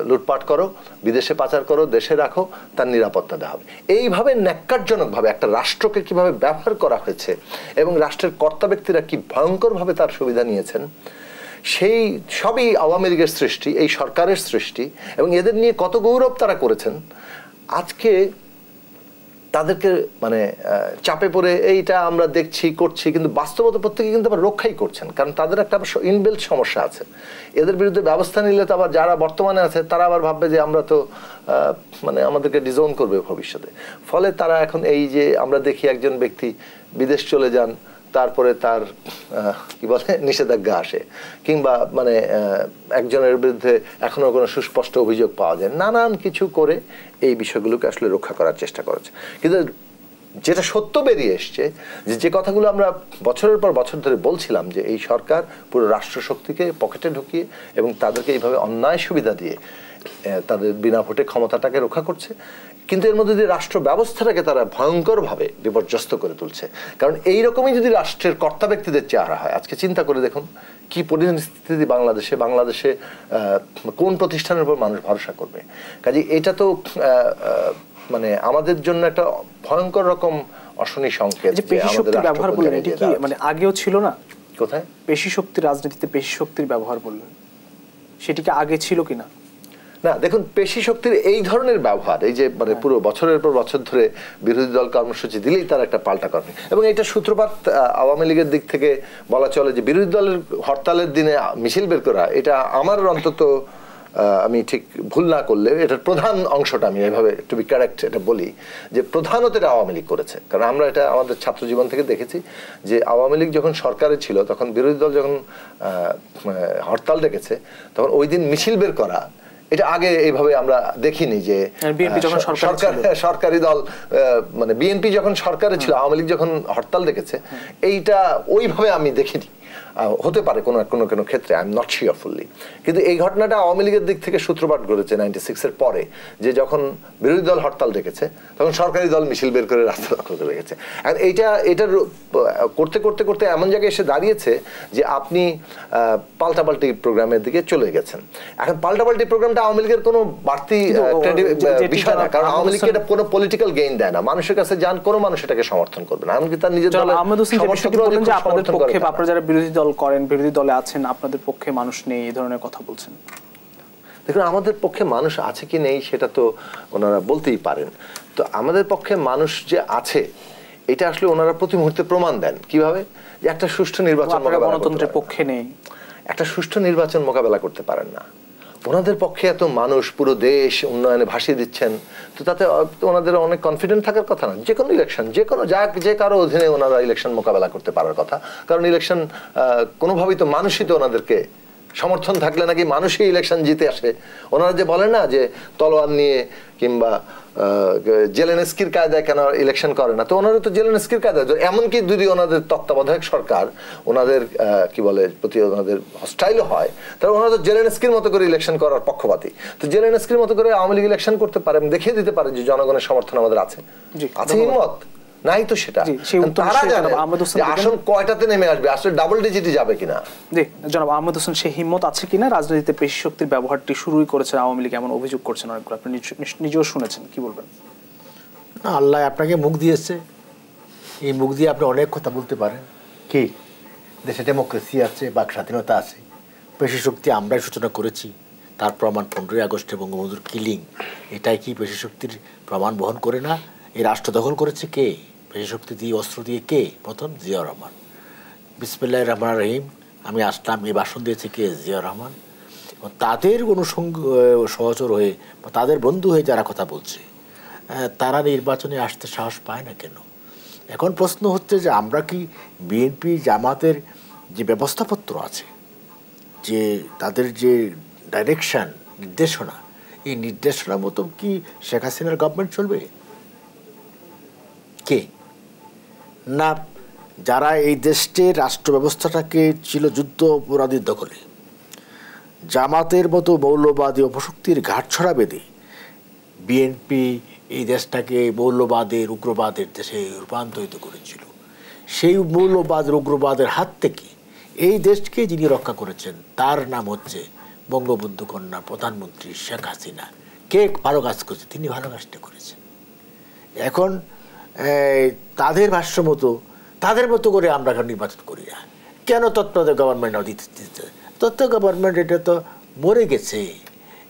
লুটপাট করো, বিদেশে পাচার করো, দেশে রাখো, তার নিরাপত্তা দেওয়া হবে। এইভাবে ন্যাক্কারজনকভাবে একটা রাষ্ট্রকে কিভাবে ব্যবহার করা হয়েছে এবং রাষ্ট্রের কর্তা ব্যক্তিরা কি ভয়ঙ্করভাবে তার সুবিধা নিয়েছেন, সেই সবই আওয়ামী লীগের সৃষ্টি, এই সরকারের সৃষ্টি। এবং এদের নিয়ে কত গৌরব তারা করেছেন। আজকে তাদেরকে মানে চাপে পড়ে এইটা আমরা দেখছি করছি, কিন্তু বাস্তবতা প্রত্যেকে কিন্তু আবার রক্ষাই করছেন, কারণ তাদের একটা ইনবিল্ট সমস্যা আছে। এদের বিরুদ্ধে ব্যবস্থা নিলে তো আবার যারা বর্তমানে আছে তারা আবার ভাববে যে আমরা তো মানে আমাদেরকে ডিজোন করবে ভবিষ্যতে। ফলে তারা এখন এই যে আমরা দেখি একজন ব্যক্তি বিদেশ চলে যান, তারপরে তার কি বলে নিষেধাজ্ঞা আসে, কিংবা মানে একজনের বিরুদ্ধে এখনো কোনো সুস্পষ্ট অভিযোগ পাওয়া যায়, নানান কিছু করে এই বিষয়গুলোকে আসলে রক্ষা করার চেষ্টা করেছে। কিন্তু যেটা সত্য বেরিয়ে এসছে, যে কথাগুলো আমরা বছরের পর বছর ধরে বলছিলাম, যে এই সরকার পুরো রাষ্ট্রশক্তিকে পকেটে ঢুকিয়ে এবং তাদেরকে এইভাবে অন্যায় সুবিধা দিয়ে তাদের বিনা ভোটে ক্ষমতাটাকে রক্ষা করছে, কিন্তু এর মধ্যে দিয়ে রাষ্ট্র ব্যবস্থাটাকে তারা ভয়ঙ্করভাবে বিপর্যস্ত করে তুলছে। কারণ এইরকমই যদি রাষ্ট্রের কর্তা ব্যক্তিদের চেহারা হয়, আজকে চিন্তা করে দেখুন কি পরিস্থিতি বাংলাদেশে কোন প্রতিষ্ঠানের উপর মানুষ ভরসা করবে। কাজে এটা তো মানে আমাদের জন্য একটা ভয়ঙ্কর রকম অশনি সংকেত। পেশি শক্তির ব্যবহার বললেন, এটা কি মানে আগেও ছিল না? কোথায় পেশি শক্তির রাজনীতিতে পেশি শক্তির ব্যবহার বললেন, সেটি কি আগে ছিল কিনা? না, দেখুন পেশি শক্তির এই ধরনের ব্যবহার, এই যে মানে পুরো বছরের পর বছর ধরে বিরোধী দল কর্মসূচি দিলেই তার একটা পাল্টা কর্মী, এবং এটা সূত্রপাত আওয়ামী লীগের দিক থেকে বলা চলে যে বিরোধী দলের হরতালের দিনে মিছিল বের করা, এটা আমার অন্তত আমি ঠিক ভুল না করলে এটার প্রধান অংশটা আমি এভাবে টু বি কারেক্ট এটা বলি, যে প্রধানত এটা আওয়ামী লীগ করেছে। কারণ আমরা এটা আমাদের ছাত্র জীবন থেকে দেখেছি যে আওয়ামী লীগ যখন সরকারে ছিল, তখন বিরোধী দল যখন হরতাল ডেকেছে, তখন ওই দিন মিছিল বের করা, এটা আগে এইভাবে আমরা দেখিনি। যে সরকারি দল মানে বিএনপি যখন সরকারে ছিল, আওয়ামী লীগ যখন হরতাল ডেকেছে, এইটা ওইভাবে আমি দেখিনি। হতে পারে কোনো কোনো ক্ষেত্রে, I am not sure fully, কিন্তু এই ঘটনাটা আওয়ামী লীগের দিক থেকে সূত্রপাত করেছে 96-এর পরে, যে যখন বিরোধী দল হরতাল ডেকেছে তখন সরকারি দল মিছিল বের করে রাস্তা দখল করে রেখেছে। আর এটা করতে করতে করতে এমন জায়গায় এসে দাঁড়িয়েছে যে আপনি পাল্টাপাল্টি প্রোগ্রামের দিকে চলে গেছেন। এখন পাল্টাপাল্টি প্রোগ্রামটা আওয়ামী লীগের কোনো বাড়তি বিষয় না, কারণ আওয়ামী লীগকে এটা কোনো পলিটিক্যাল গেইন দেয় না। মানুষের কাছে যান, কোনো মানুষ এটাকে সমর্থন করবে না, এমনকি তার নিজের দলের আপনারা যারা বিরোধী দল করেন, বিরোধী দলে আছেন, আপনাদের পক্ষে মানুষ নেই, এই ধরনের কথা বলছেন। দেখুন, আমাদের পক্ষে মানুষ আছে কি নেই সেটা তো ওনারা বলতেই পারেন। তো আমাদের পক্ষে মানুষ যে আছে এটা আসলে ওনারা প্রতি মুহূর্তে প্রমাণ দেন। কিভাবে? যে একটা সুষ্ঠু নির্বাচন, গণতন্ত্রের পক্ষে নেই, একটা সুষ্ঠু নির্বাচন মোকাবেলা করতে পারেন না। ওনাদের পক্ষে এত মানুষ পুরো দেশ উন্নয়নে ভাসিয়ে দিচ্ছেন, তো তাতে ওনাদের অনেক কনফিডেন্ট থাকার কথা না। যে কোনো ইলেকশন, যে কারো অধীনে ওনারা ইলেকশন মোকাবেলা করতে পারার কথা, কারণ ইলেকশন কোনোভাবেই তো মানুষই তো ওনাদেরকে সমর্থন থাকলে নাকি মানুষই ইলেকশন জিতে আসে। ওনারা যে বলেন না যে তলোয়ার নিয়ে কিংবা জেলেনস্কির কায়দায় কেন ইলেকশন করে না, তো ওনারা তো জেলেনস্কির কায়দায়, এমনকি যদি ওনাদের তত্ত্বাবধায়ক সরকার ওনাদের কি বলে প্রতি ওনাদের হস্টাইলও হয়, তাহলে ওনারা তো জেলেনস্কির মতো করে ইলেকশন করার পক্ষপাতী। তো জেলেনস্কির মতো করে আওয়ামী লীগ ইলেকশন করতে পারে, দেখিয়ে দিতে পারে যে জনগণের সমর্থন আমাদের আছে, আছে হিম্মত নাই তো সেটা। তারা জানে আসলে কয়টাতে নেমে আসবে, আসলে ডাবল ডিজিটে যাবে কিনা। জি, জনাব আহমেদ হোসেন, সেই হিম্মত আছে কিনা? রাজনীতিতে পেশি শক্তির ব্যবহারটি শুরুই করেছে আওয়ামী লীগ, এমন অভিযোগ করছেন অনেকগুলো, আপনি নিজেও শুনেছেন, কি বলবেন? না, আল্লাহ আপনাকে মুখ দিয়েছে, এই মুখ দিয়ে আপনি অনেক কথা বলতে পারেন। কি দেশে ডেমোক্রেসি আছে, বাক স্বাধীনতা আছে, পেশি শক্তি আমরাই সূচনা করেছি, তার প্রমাণ 15ই আগস্টে বঙ্গবন্ধুর কিলিং, এটাই কি পেশি শক্তির প্রমাণ বহন করে না? এই রাষ্ট্র দখল করেছে কে? পেশি শক্তি দিয়ে, অস্ত্র দিয়ে কে? প্রথম জিয়াউর রহমান। বিসমিল্লাহির রহমানির রহিম আমি আসলাম, এই ভাষণ দিয়েছে কে? জিয়াউর রহমান। তাদের সহচর হয়ে বা তাদের বন্ধু হয়ে যারা কথা বলছে, তারা নির্বাচনে আসতে সাহস পায় না কেন? এখন প্রশ্ন হচ্ছে যে আমরা কি বিএনপি জামাতের যে ব্যবস্থাপত্র আছে, যে তাদের যে ডাইরেকশন, নির্দেশনা, এই নির্দেশনার মতো কি শেখ হাসিনার গভর্নমেন্ট চলবে? কে না, যারা এই দেশটির রাষ্ট্র ব্যবস্থাটাকে ছিল যুদ্ধ অপরাধীর দখলে, জামাতের মতো মৌলবাদী অপশক্তির ঘাটছড়া বেঁধে বিএনপি এই দেশটাকে মৌলবাদের, উগ্রবাদের দেশে রূপান্তরিত করেছিল। সেই মৌলবাদের, উগ্রবাদের হাত থেকে এই দেশকে যিনি রক্ষা করেছেন তার নাম হচ্ছে বঙ্গবন্ধু কন্যা প্রধানমন্ত্রী শেখ হাসিনা। কে ভালো কাজ করেছে? তিনি ভালো কাজটা করেছেন। এখন তাদের ভাষ্য মতো, তাদের মতো করে আমরা নির্বাচন করি না কেন? তত্ত্বাবধায়ক গভর্নমেন্ট দিতে, তত্ত্বাবধায়ক গভর্নমেন্ট এটা তো মরে গেছে,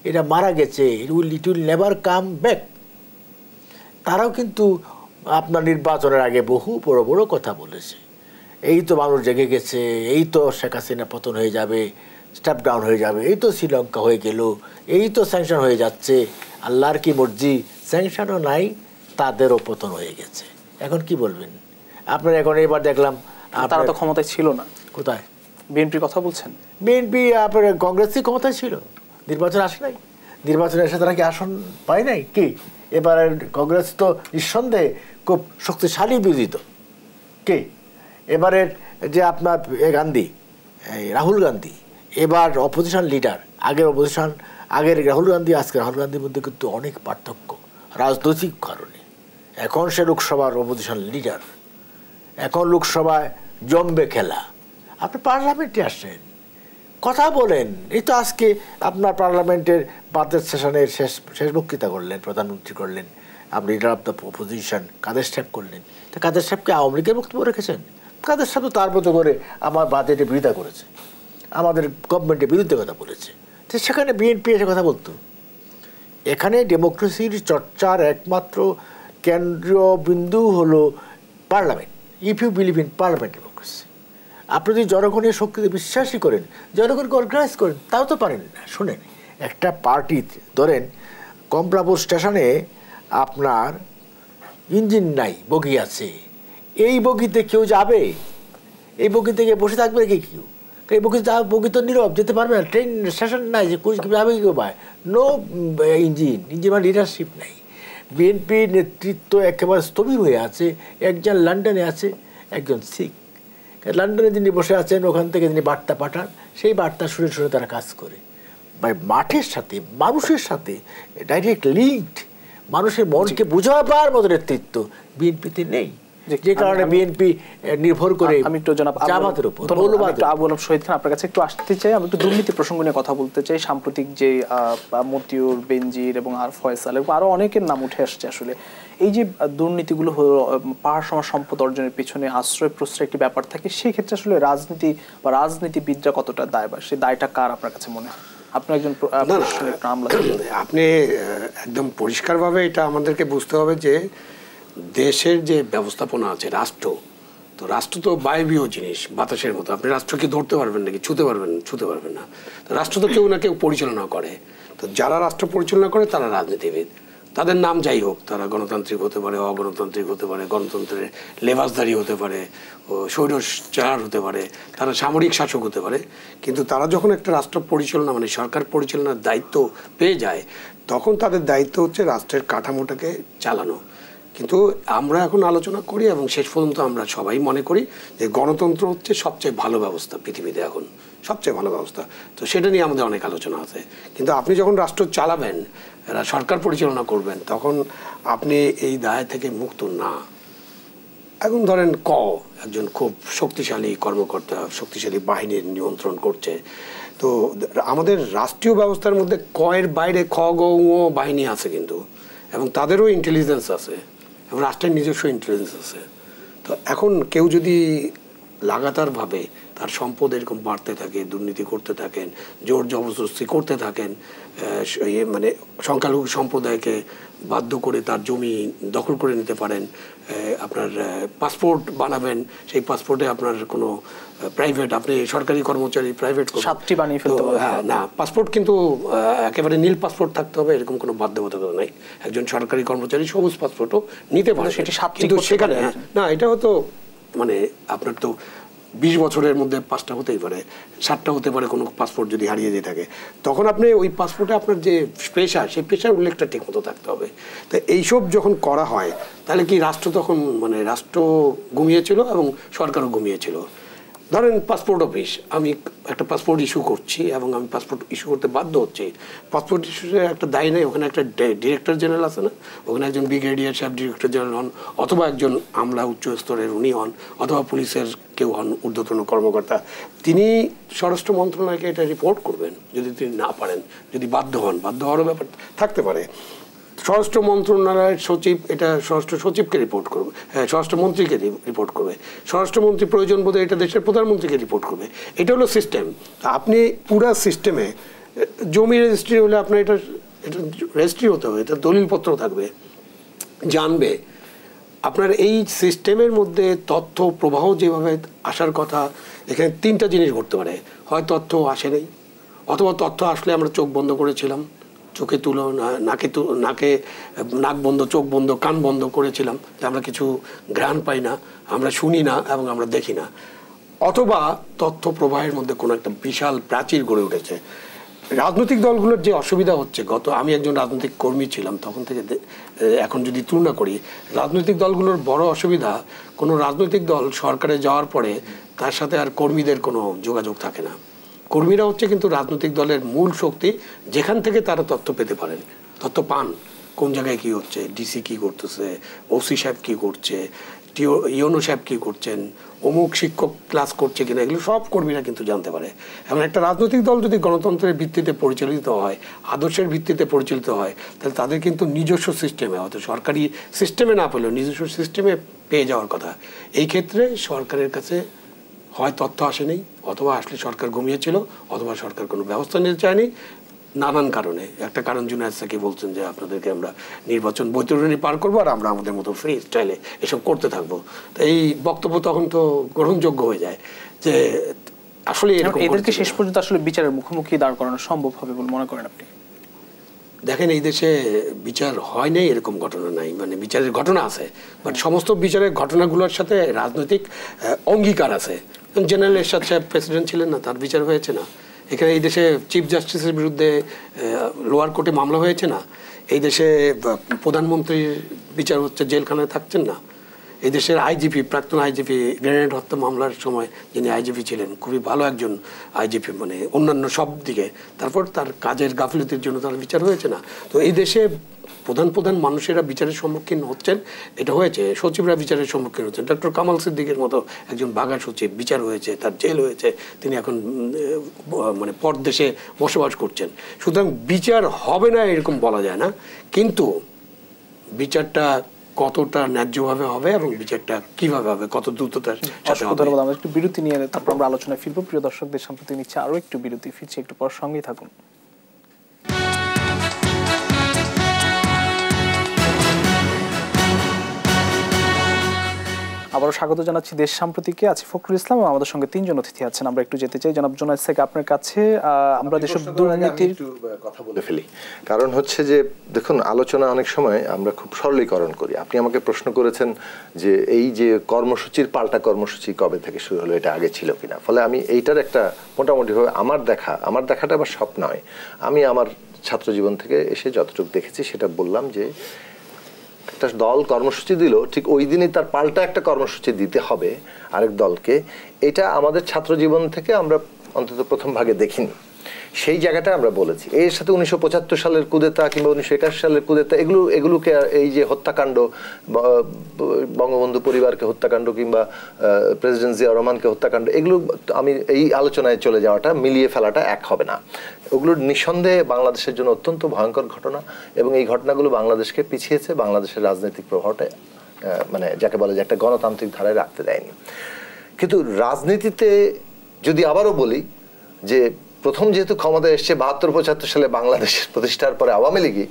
এটা মারা গেছে, it will never come back. তারাও কিন্তু আপনার নির্বাচনের আগে বহু বড় বড় কথা বলেছে, এই তো মানুষ জেগে গেছে, এই তো শেখ হাসিনা পতন হয়ে যাবে, স্টেপ ডাউন হয়ে যাবে, এই তো শ্রীলঙ্কা হয়ে গেল, এই তো স্যাংশন হয়ে যাচ্ছে, আল্লাহর কি মর্জি, স্যাংশনও নাই, তাদেরও পতন হয়ে গেছে। এখন কি বলবেন আপনার? এখন এবার দেখলাম তারা তো ক্ষমতায় ছিল না। কোথায়? বিএনপির কথা বলছেন? বিএনপি আপনার কংগ্রেসই ক্ষমতায় ছিল, নির্বাচন আসে নাই, নির্বাচনে এসে তারা কি আসন পায় নাই? কি এবার কংগ্রেস তো নিঃসন্দেহে খুব শক্তিশালী বিরোধিত। কে এবারের যে আপনার গান্ধী, রাহুল গান্ধী এবার অপোজিশন লিডার। আগের রাহুল গান্ধী আজকের রাহুল গান্ধীর মধ্যে কিন্তু অনেক পার্থক্য রাজনৈতিক কারণে। এখন সে লোকসভার অপোজিশন লিডার, এখন লোকসভায় জমবে খেলা। আপনি পার্লামেন্টে আসেন, কথা বলেন। এই তো আজকে আপনার পার্লামেন্টের বাজেট সেশনের শেষ বক্তৃতা করলেন, প্রধানমন্ত্রী করলেন, আপনি লিডার অফ দ্য অপোজিশন কাদের সাহেব করলেন। তা কাদের সাহেবকে আওয়ামী লীগের বক্তব্য রেখেছেন? কাদের সাহেব তো তার মতো করে আমার বাজেটের বিরোধিতা করেছে, আমাদের গভর্নমেন্টের বিরুদ্ধে কথা বলেছে, তো সেখানে বিএনপি এসে কথা বলতো। এখানে ডেমোক্রেসির চর্চার একমাত্র কেন্দ্রীয় বিন্দু হলো parliament. If you believe in parliament democracy, আপনি যদি জনগণের শক্তিতে বিশ্বাসই করেন, জনগণকে অর্গানাইজ করেন, তাও তো পারেন না। শোনেন, একটা পার্টি ধরেন কমলাপুর স্টেশনে আপনার ইঞ্জিন নাই, বগি আছে, এই বগিতে কেউ যাবে? এই বগিতে গিয়ে বসে থাকবে নাকি কেউ? এই বগি তো নীরব, যেতে পারবে না, ট্রেন স্টেশন নাই, যে যাবে কেউ পায়, নো ইঞ্জিন মানে লিডারশিপ নাই। বিএনপির নেতৃত্ব একেবারে স্থবির হয়ে আছে। একজন লন্ডনে আছে, একজন শিখ। লন্ডনে যিনি বসে আছেন, ওখান থেকে যিনি বার্তা পাঠান, সেই বার্তা শুনে শুনে তারা কাজ করে। মাঠের সাথে, মানুষের সাথে ডাইরেক্ট লিঙ্কড, মানুষের মনকে বোঝাবার মতো নেতৃত্ব বিএনপিতে নেই, যে কারণে বিএনপি নির্ভর করে আমি একটু জনাব জামাতের উপর। আবু আলম শহীদ খান, আপনার কাছে একটু আসতে চাই। আমি একটু দুর্নীতি প্রসঙ্গ নিয়ে কথা বলতে চাই। সাম্প্রতিক যে মতিউর, বেনজির এবং আর ফয়সাল এবং আরো অনেকের নাম উঠে আসছে। আসলে এই যে দুর্নীতিগুলো হলো, পাহাড় সমান সম্পদ অর্জনের পিছনে আশ্রয় প্রশ্রয় একটি ব্যাপার থাকে, সেই ক্ষেত্রে আসলে রাজনীতি বা রাজনীতিবিদরা কতটা দায়বান, সেই দায়টা কার আপনার কাছে মনে হয়? আপনার একজন আপনি একদম পরিষ্কারভাবে এটা আমাদেরকে বুঝতে হবে যে দেশের যে ব্যবস্থাপনা আছে, রাষ্ট্র তো বায়বীয় জিনিস, বাতাসের মতো। আপনি রাষ্ট্রকে ধরতে পারবেন নাকি? ছুতে পারবেন না। তো রাষ্ট্র তো কেউ না কেউ পরিচালনা করে। তো যারা রাষ্ট্র পরিচালনা করে তারা রাজনীতিবিদ। তাদের নাম যাই হোক, তারা গণতান্ত্রিক হতে পারে, অগণতান্ত্রিক হতে পারে, গণতন্ত্রের লেবাসদারি হতে পারে, স্বৈরচার হতে পারে, তারা সামরিক শাসক হতে পারে। কিন্তু তারা যখন একটা রাষ্ট্র পরিচালনা মানে সরকার পরিচালনার দায়িত্ব পেয়ে যায়, তখন তাদের দায়িত্ব হচ্ছে রাষ্ট্রের কাঠামোটাকে চালানো। কিন্তু আমরা এখন আলোচনা করি এবং শেষ পর্যন্ত আমরা সবাই মনে করি যে গণতন্ত্র হচ্ছে সবচেয়ে ভালো ব্যবস্থা পৃথিবীতে, এখন সবচেয়ে ভালো ব্যবস্থা। তো সেটা নিয়ে আমাদের অনেক আলোচনা আছে। কিন্তু আপনি যখন রাষ্ট্র চালাবেন, সরকার পরিচালনা করবেন, তখন আপনি এই দায় থেকে মুক্ত না। এখন ধরেন একজন খুব শক্তিশালী কর্মকর্তা, শক্তিশালী বাহিনীর নিয়ন্ত্রণ করছে। তো আমাদের রাষ্ট্রীয় ব্যবস্থার মধ্যে এর বাইরে খ গ বাহিনী আছে কিন্তু, এবং তাদেরও ইন্টেলিজেন্স আছে, এবং রাষ্ট্রের নিজস্ব ইন্টেলিজেন্স আছে। তো এখন কেউ যদি লাগাতারভাবে তার সম্পদ এরকম বাড়তে থাকে, দুর্নীতি করতে থাকেন, জোর জবরদস্তি করতে থাকেন, মানে সংখ্যালঘু সম্প্রদায়কে বাধ্য করে তার জমি দখল করে নিতে পারেন, আপনার পাসপোর্ট বানাবেন, সেই পাসপোর্টে আপনার কোনো প্রাইভেট, আপনি সরকারি কর্মচারী, প্রাইভেট 7টি বানিয়ে ফেলতে পারেন। হ্যাঁ, না, পাসপোর্ট কিন্তু একেবারে নীল পাসপোর্ট থাকতে হবে এরকম কোনো বাধ্যবাধকতা নাই। একজন সরকারি কর্মচারী সবুজ পাসপোর্টও নিতে পারে, সেটি 7টি। কিন্তু সেখানে না, এটা হতো মানে আপনার তো 20 বছরের মধ্যে 5টা হতেই পারে, 7টা হতে পারে কোনো পাসপোর্ট যদি হারিয়ে যেয়ে থাকে। তখন আপনি ওই পাসপোর্টে আপনার যে পেশা, সেই পেশার উল্লেখটা ঠিক মতো থাকতে হবে। তো এইসব যখন করা হয়, তাহলে কি রাষ্ট্র তখন মানে রাষ্ট্র ঘুমিয়েছিল এবং সরকারও ঘুমিয়েছিল। ধরেন পাসপোর্ট অফিস, আমি একটা পাসপোর্ট ইস্যু করছি এবং আমি পাসপোর্ট ইস্যু করতে বাধ্য হচ্ছি। পাসপোর্ট ইস্যুর একটা দায় নেই, ওখানে একটা ডিরেক্টর জেনারেল আছে না, ওখানে একজন ব্রিগেডিয়ার সাহেব ডিরেক্টর জেনারেল হন, অথবা একজন আমলা উচ্চ স্তরের উনি হন, অথবা পুলিশের কেউ হন ঊর্ধ্বতন কর্মকর্তা। তিনি স্বরাষ্ট্র মন্ত্রণালয়কে এটা রিপোর্ট করবেন যদি তিনি না পারেন, যদি বাধ্য হওয়ারও ব্যাপার থাকতে পারে। স্বরাষ্ট্র মন্ত্রণালয়ের সচিব এটা স্বরাষ্ট্র সচিবকে রিপোর্ট করবে, স্বরাষ্ট্রমন্ত্রীকে রিপোর্ট করবে, স্বরাষ্ট্রমন্ত্রী প্রয়োজন বোধে এটা দেশের প্রধানমন্ত্রীকে রিপোর্ট করবে। এটা হলো সিস্টেম। আপনি পুরা সিস্টেমে জমি রেজিস্ট্রি হলে আপনার এটা রেজিস্ট্রি হতে হবে, এটা দলিলপত্র থাকবে, জানবে আপনার এই সিস্টেমের মধ্যে তথ্য প্রবাহ যেভাবে আসার কথা, এখানে তিনটা জিনিস ঘটতে পারে। হয় তথ্য আসে নাই, অথবা তথ্য আসলে আমরা চোখ বন্ধ করেছিলাম, চোখে তুলো নাক বন্ধ, চোখ বন্ধ, কান বন্ধ করেছিলাম, যে আমরা কিছু ঘ্রাণ পাই না, আমরা শুনি না এবং আমরা দেখি না। অথবা তথ্য প্রবাহের মধ্যে কোনো একটা বিশাল প্রাচীর গড়ে উঠেছে। রাজনৈতিক দলগুলোর যে অসুবিধা হচ্ছে, আমি একজন রাজনৈতিক কর্মী ছিলাম, তখন থেকে এখন যদি তুলনা করি, রাজনৈতিক দলগুলোর বড় অসুবিধা, কোনো রাজনৈতিক দল সরকারে যাওয়ার পরে তার সাথে আর কর্মীদের কোনো যোগাযোগ থাকে না। কর্মীরা হচ্ছে কিন্তু রাজনৈতিক দলের মূল শক্তি, যেখান থেকে তারা তথ্য পেতে পারেন, তথ্য পান, কোন জায়গায় কী হচ্ছে, ডিসি কী করতেছে, ওসি সাহেব কী করছে, ইওনো সাহেব কী করছেন, অমুক শিক্ষক ক্লাস করছে কিনা, এগুলো সব কর্মীরা কিন্তু জানতে পারে। এবং একটা রাজনৈতিক দল যদি গণতন্ত্রের ভিত্তিতে পরিচালিত হয়, আদর্শের ভিত্তিতে পরিচালিত হয়, তাহলে তাদের কিন্তু নিজস্ব সিস্টেমে, হয়তো সরকারি সিস্টেমে না পেলেও নিজস্ব সিস্টেমে পেয়ে যাওয়ার কথা। এই ক্ষেত্রে সরকারের কাছে হয় তথ্য আসেনি, অথবা আসলে সরকার ঘুমিয়েছিল, অথবা সরকার কোনো ব্যবস্থা নিতে চায়নি নানান কারণে। একটা কারণ জুনায়েদ সাকি বলছেন যে আপনাদেরকে আমরা নির্বাচন বৈতরণী পার করবো আর আমরা আমাদের মতো ফ্রি স্টাইলে এসব করতে থাকবো। তো এই বক্তব্য তখন তো গ্রহণযোগ্য হয়ে যায় যে আসলে এদেরকে শেষ পর্যন্ত আসলে বিচারের মুখোমুখি দাঁড় করানো সম্ভব হবে বলে মনে করেন আপনি? দেখেন, এই দেশে বিচার হয় নাই এরকম ঘটনা নাই, মানে বিচারের ঘটনা আছে, বাট সমস্ত বিচারের ঘটনাগুলোর সাথে রাজনৈতিক অঙ্গীকার আছে। জেনারেল এরশাদ সাহেব প্রেসিডেন্ট ছিলেন না, তার বিচার হয়েছে না। এখানে এই দেশে চিফ জাস্টিসের বিরুদ্ধে লোয়ার কোর্টে মামলা হয়েছে না। এই দেশে প্রধানমন্ত্রীর বিচার হচ্ছে, জেলখানায় থাকছেন না। এই দেশের আইজিপি, প্রাক্তন আইজিপি, গ্রেনেড হত্যা মামলার সময় যিনি আইজিপি ছিলেন, খুবই ভালো একজন আইজিপি, মানে অন্যান্য সব দিকে, তারপর তার কাজের গাফিলতির জন্য তার বিচার হয়েছে না। তো এই দেশে প্রধান মানুষেরা বিচারের সম্মুখীন হচ্ছেন, এটা হয়েছে। সচিবরা বিচারের সম্মুখীন হচ্ছেন। ডক্টর কামাল সিদ্দিকের মতো একজন বাঘা সচিব, বিচার হয়েছে, তার জেল হয়েছে, তিনি এখন মানে পরদেশে বসবাস করছেন। সুতরাং বিচার হবে না এরকম বলা যায় না, কিন্তু বিচারটা কতটা ন্যায্যভাবে হবে এবং বিচারটা কিভাবে হবে, কত দ্রুততার সাথে হবে। ধন্যবাদ। আমরা একটু বিরতি নিয়ে তারপর আমরা আলোচনায় ফিরবো। প্রিয় দর্শকদের সাম্প্রতি নিচ্ছে আরো একটু বিরতি, ফিরছি একটু পর, সঙ্গেই থাকুন। আবারও স্বাগত জানাচ্ছি দেশ সাম্প্রতিকে। আছি ফখরুল ইসলাম এবং আমাদের সঙ্গে তিনজন অতিথি আছেন। আমরা একটু যেতে চাই জনাব জুনায়েদ সাকি আপনার কাছে। আমরা দেশের দুর্নীতির কথা বলে ফেলি, কারণ হচ্ছে যে দেখুন, আলোচনা অনেক সময় আমরা খুব সরলীকরণ করি। আপনি আমাকে প্রশ্ন করেছেন যে এই যে কর্মসূচির পাল্টা কর্মসূচি কবে থেকে শুরু হলো, এটা আগে ছিল কিনা। ফলে আমি এইটার একটা মোটামুটিভাবে আমার দেখাটা আবার সব নয়, আমি আমার ছাত্র জীবন থেকে এসে যতটুকু দেখেছি সেটা বললাম যে একটা দল কর্মসূচি দিল, ঠিক ওই দিনই তার পাল্টা একটা কর্মসূচি দিতে হবে আরেক দলকে। এটা আমাদের ছাত্র জীবন থেকে আমরা অন্তত প্রথম ভাগে দেখিনি। সেই জায়গাটা আমরা বলেছি। এর সাথে 1975 সালের কুদেতা কিংবা 1981 সালের কুদেতা, এগুলোকে, এই যে হত্যাকাণ্ড, বঙ্গবন্ধু পরিবারকে হত্যাকাণ্ড কিংবা প্রেসিডেন্ট জিয়াউর রহমানকে হত্যাকাণ্ড, এগুলো আমি এই আলোচনায় চলে যাওয়াটা, মিলিয়ে ফেলাটা এক হবে না। ওগুলোর নিঃসন্দেহে বাংলাদেশের জন্য অত্যন্ত ভয়ঙ্কর ঘটনা, এবং এই ঘটনাগুলো বাংলাদেশকে পিছিয়েছে, বাংলাদেশের রাজনৈতিক প্রভাবটা মানে যাকে বলে যে একটা গণতান্ত্রিক ধারায় রাখতে দেয়নি। কিন্তু রাজনীতিতে যদি আবারও বলি যে প্রথম যেহেতু ক্ষমতায় এসছে 72-75 সালে বাংলাদেশ প্রতিষ্ঠার পরে আওয়ামী লীগই,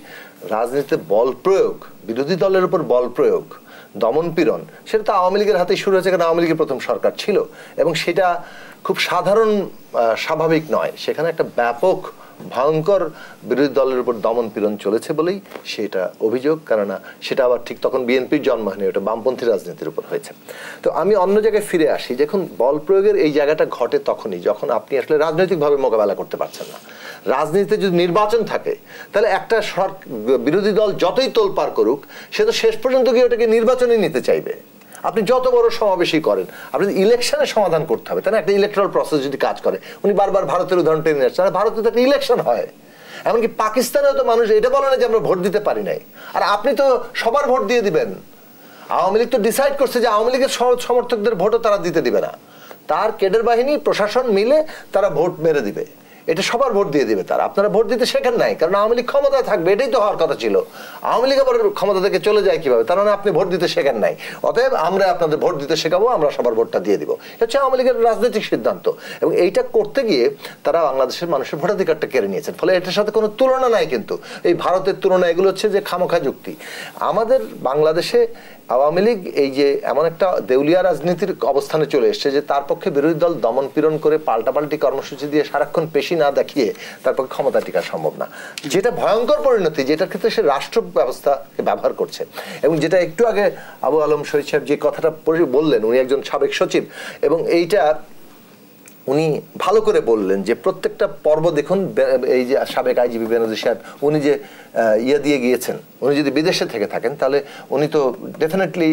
রাজনীতিতে বল প্রয়োগ, বিরোধী দলের উপর বল প্রয়োগ, দমন পীড়ন, সেটা তো আওয়ামী লীগের হাতেই শুরু হয়েছে, কারণ আওয়ামী লীগের প্রথম সরকার ছিল, এবং সেটা খুব সাধারণ স্বাভাবিক নয়। সেখানে একটা ব্যাপক ভয়ঙ্কর বিরোধী দলের উপর দমন পীড়ন চলেছে বলেই সেটা অভিযোগ, কেননা সেটা আবার ঠিক তখন বিএনপির জন্ম হয়নি, ওটা বামপন্থী রাজনীতির উপর হয়েছে। তো আমি অন্য জায়গায় ফিরে আসি, যখন বল প্রয়োগের এই জায়গাটা ঘটে তখনই যখন আপনি আসলে রাজনৈতিকভাবে মোকাবেলা করতে পারছেন না। রাজনীতিতে যদি নির্বাচন থাকে তাহলে একটা বিরোধী দল যতই তোলপাড় করুক, সে তো শেষ পর্যন্ত গিয়ে ওটাকে নির্বাচনে নিতে চাইবে। আপনি যত বড় সমাবেশই করেন, আপনি ইলেকশনের সমাধান করতে হবে, তাই না? একটা ইলেকট্রাল প্রসেস যদি কাজ করে, উনি বারবার ভারতের উদাহরণ টেনে আসছেন, ভারতে তো একটা ইলেকশন হয়, এমনকি পাকিস্তানেও তো মানুষ এটা বলে না যে আমরা ভোট দিতে পারি নাই, আর আপনি তো সবার ভোট দিয়ে দিবেন। আওয়ামী লীগ তো ডিসাইড করছে যে আওয়ামী লীগের সমর্থকদের ভোটও তারা দিতে দিবে না, তার কেডার বাহিনী প্রশাসন মিলে তারা ভোট মেরে দিবে। এটা সবার ভোট দিয়ে দিবে তারা। আপনারা ভোট দিতে শেখেন নাই, কারণ আওয়ামী লীগ ক্ষমতা থাকবে, এটাই তো হওয়ার কথা ছিল। আওয়ামী লীগ আবার ক্ষমতা থেকে চলে যায় কিভাবে? তার মানে আপনি ভোট দিতে শেখেন নাই। অতএব আমরা আপনাদের ভোট দিতে শেখাবো, আমরা সবার ভোটটা দিয়ে দিব। এটা হচ্ছে আওয়ামী লীগের রাজনৈতিক সিদ্ধান্ত, এবং এইটা করতে গিয়ে তারা বাংলাদেশের মানুষের ভোটাধিকারটা কেড়ে নিয়েছেন। ফলে এটার সাথে কোনো তুলনা নাই, কিন্তু এই ভারতের তুলনা এগুলো হচ্ছে যে খামোখা যুক্তি। আমাদের বাংলাদেশে আওয়ামী লীগ এই যে এমন একটা দেউলিয়া রাজনীতির অবস্থানে চলে এসছে যে তার পক্ষে বিরোধী দল দমন পীড়ন করে পাল্টাপাল্টি কর্মসূচি দিয়ে সারাক্ষণ পেশি না দেখিয়ে তার পক্ষে ক্ষমতা টিকা সম্ভব না। যেটা ভয়ঙ্কর পরিণতি, যেটার ক্ষেত্রে সে রাষ্ট্র ব্যবস্থাকে ব্যবহার করছে। এবং যেটা একটু আগে আবু আলম শহীদ সাহেব যে কথাটা বললেন, উনি একজন সাবেক সচিব, এবং এইটা উনি ভালো করে বললেন যে প্রত্যেকটা পর্ব দেখুন, এই যে সাবেক আইজিপি বেনজির সাহেব উনি যে দিয়ে গিয়েছেন, উনি যদি বিদেশে থেকে থাকেন তাহলে উনি তো ডেফিনেটলি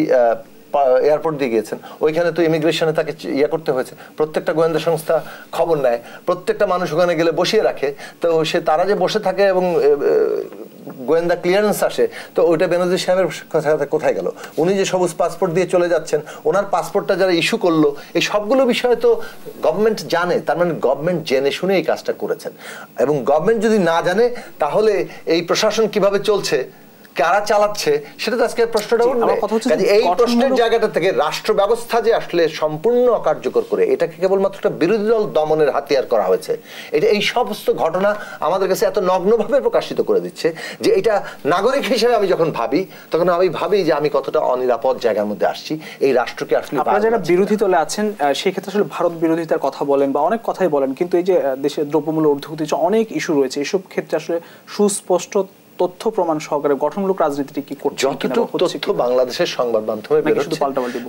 এয়ারপোর্ট দিয়ে গিয়েছেন, ওইখানে তো ইমিগ্রেশনে তাকে করতে হয়েছে। প্রত্যেকটা গোয়েন্দা সংস্থা খবর নেয়, প্রত্যেকটা মানুষ ওখানে গেলে বসিয়ে রাখে, তো তারা যে বসে থাকে এবং গোয়েন্দা ক্লিয়ারেন্স আসে, তো ওইটা বেনজির সাহেবের কোথায় গেল? উনি যে সবুজ পাসপোর্ট দিয়ে চলে যাচ্ছেন, ওনার পাসপোর্টটা যারা ইস্যু করলো, এই সবগুলো বিষয়ে তো গভর্নমেন্ট জানে। তার মানে গভর্নমেন্ট জেনে শুনে এই কাজটা করেছেন। এবং গভর্নমেন্ট যদি না জানে তাহলে এই প্রশাসন কিভাবে চলছে, কারা চালাচ্ছে, সেটা তো আজকে প্রশ্নটা উঠবে। এই প্রশ্নের জায়গাটা থেকে রাষ্ট্র ব্যবস্থা যে আসলে সম্পূর্ণ অকার্যকর করে এটাকে কেবলমাত্র একটা বিরোধী দল দমনের হাতিয়ার করা হয়েছে। এটা এই সমস্ত ঘটনা আমাদের কাছে এত নগ্নভাবে প্রকাশিত করে দিচ্ছে যে এটা নাগরিক হিসেবে আমি যখন ভাবি, তখন আমি ভাবি যে আমি কতটা অনিরাপদ জায়গার মধ্যে আসছি। এই রাষ্ট্রকে আসলে আপনারা যারা বিরোধী দলে আছেন সেই ক্ষেত্রে আসলে ভারত বিরোধিতার কথা বলেন বা অনেক কথাই বলেন, কিন্তু এই যে দেশের দ্রব্যমূল্য ঊর্ধ্বগতি অনেক ইস্যু রয়েছে, এসব ক্ষেত্রে আসলে সুস্পষ্ট তথ্য প্রমাণ সহকারে গঠনমূলক রাজনীতি কি করছে? যতটুকু তথ্য বাংলাদেশের সংবাদ মাধ্যমে বেরোচ্ছে,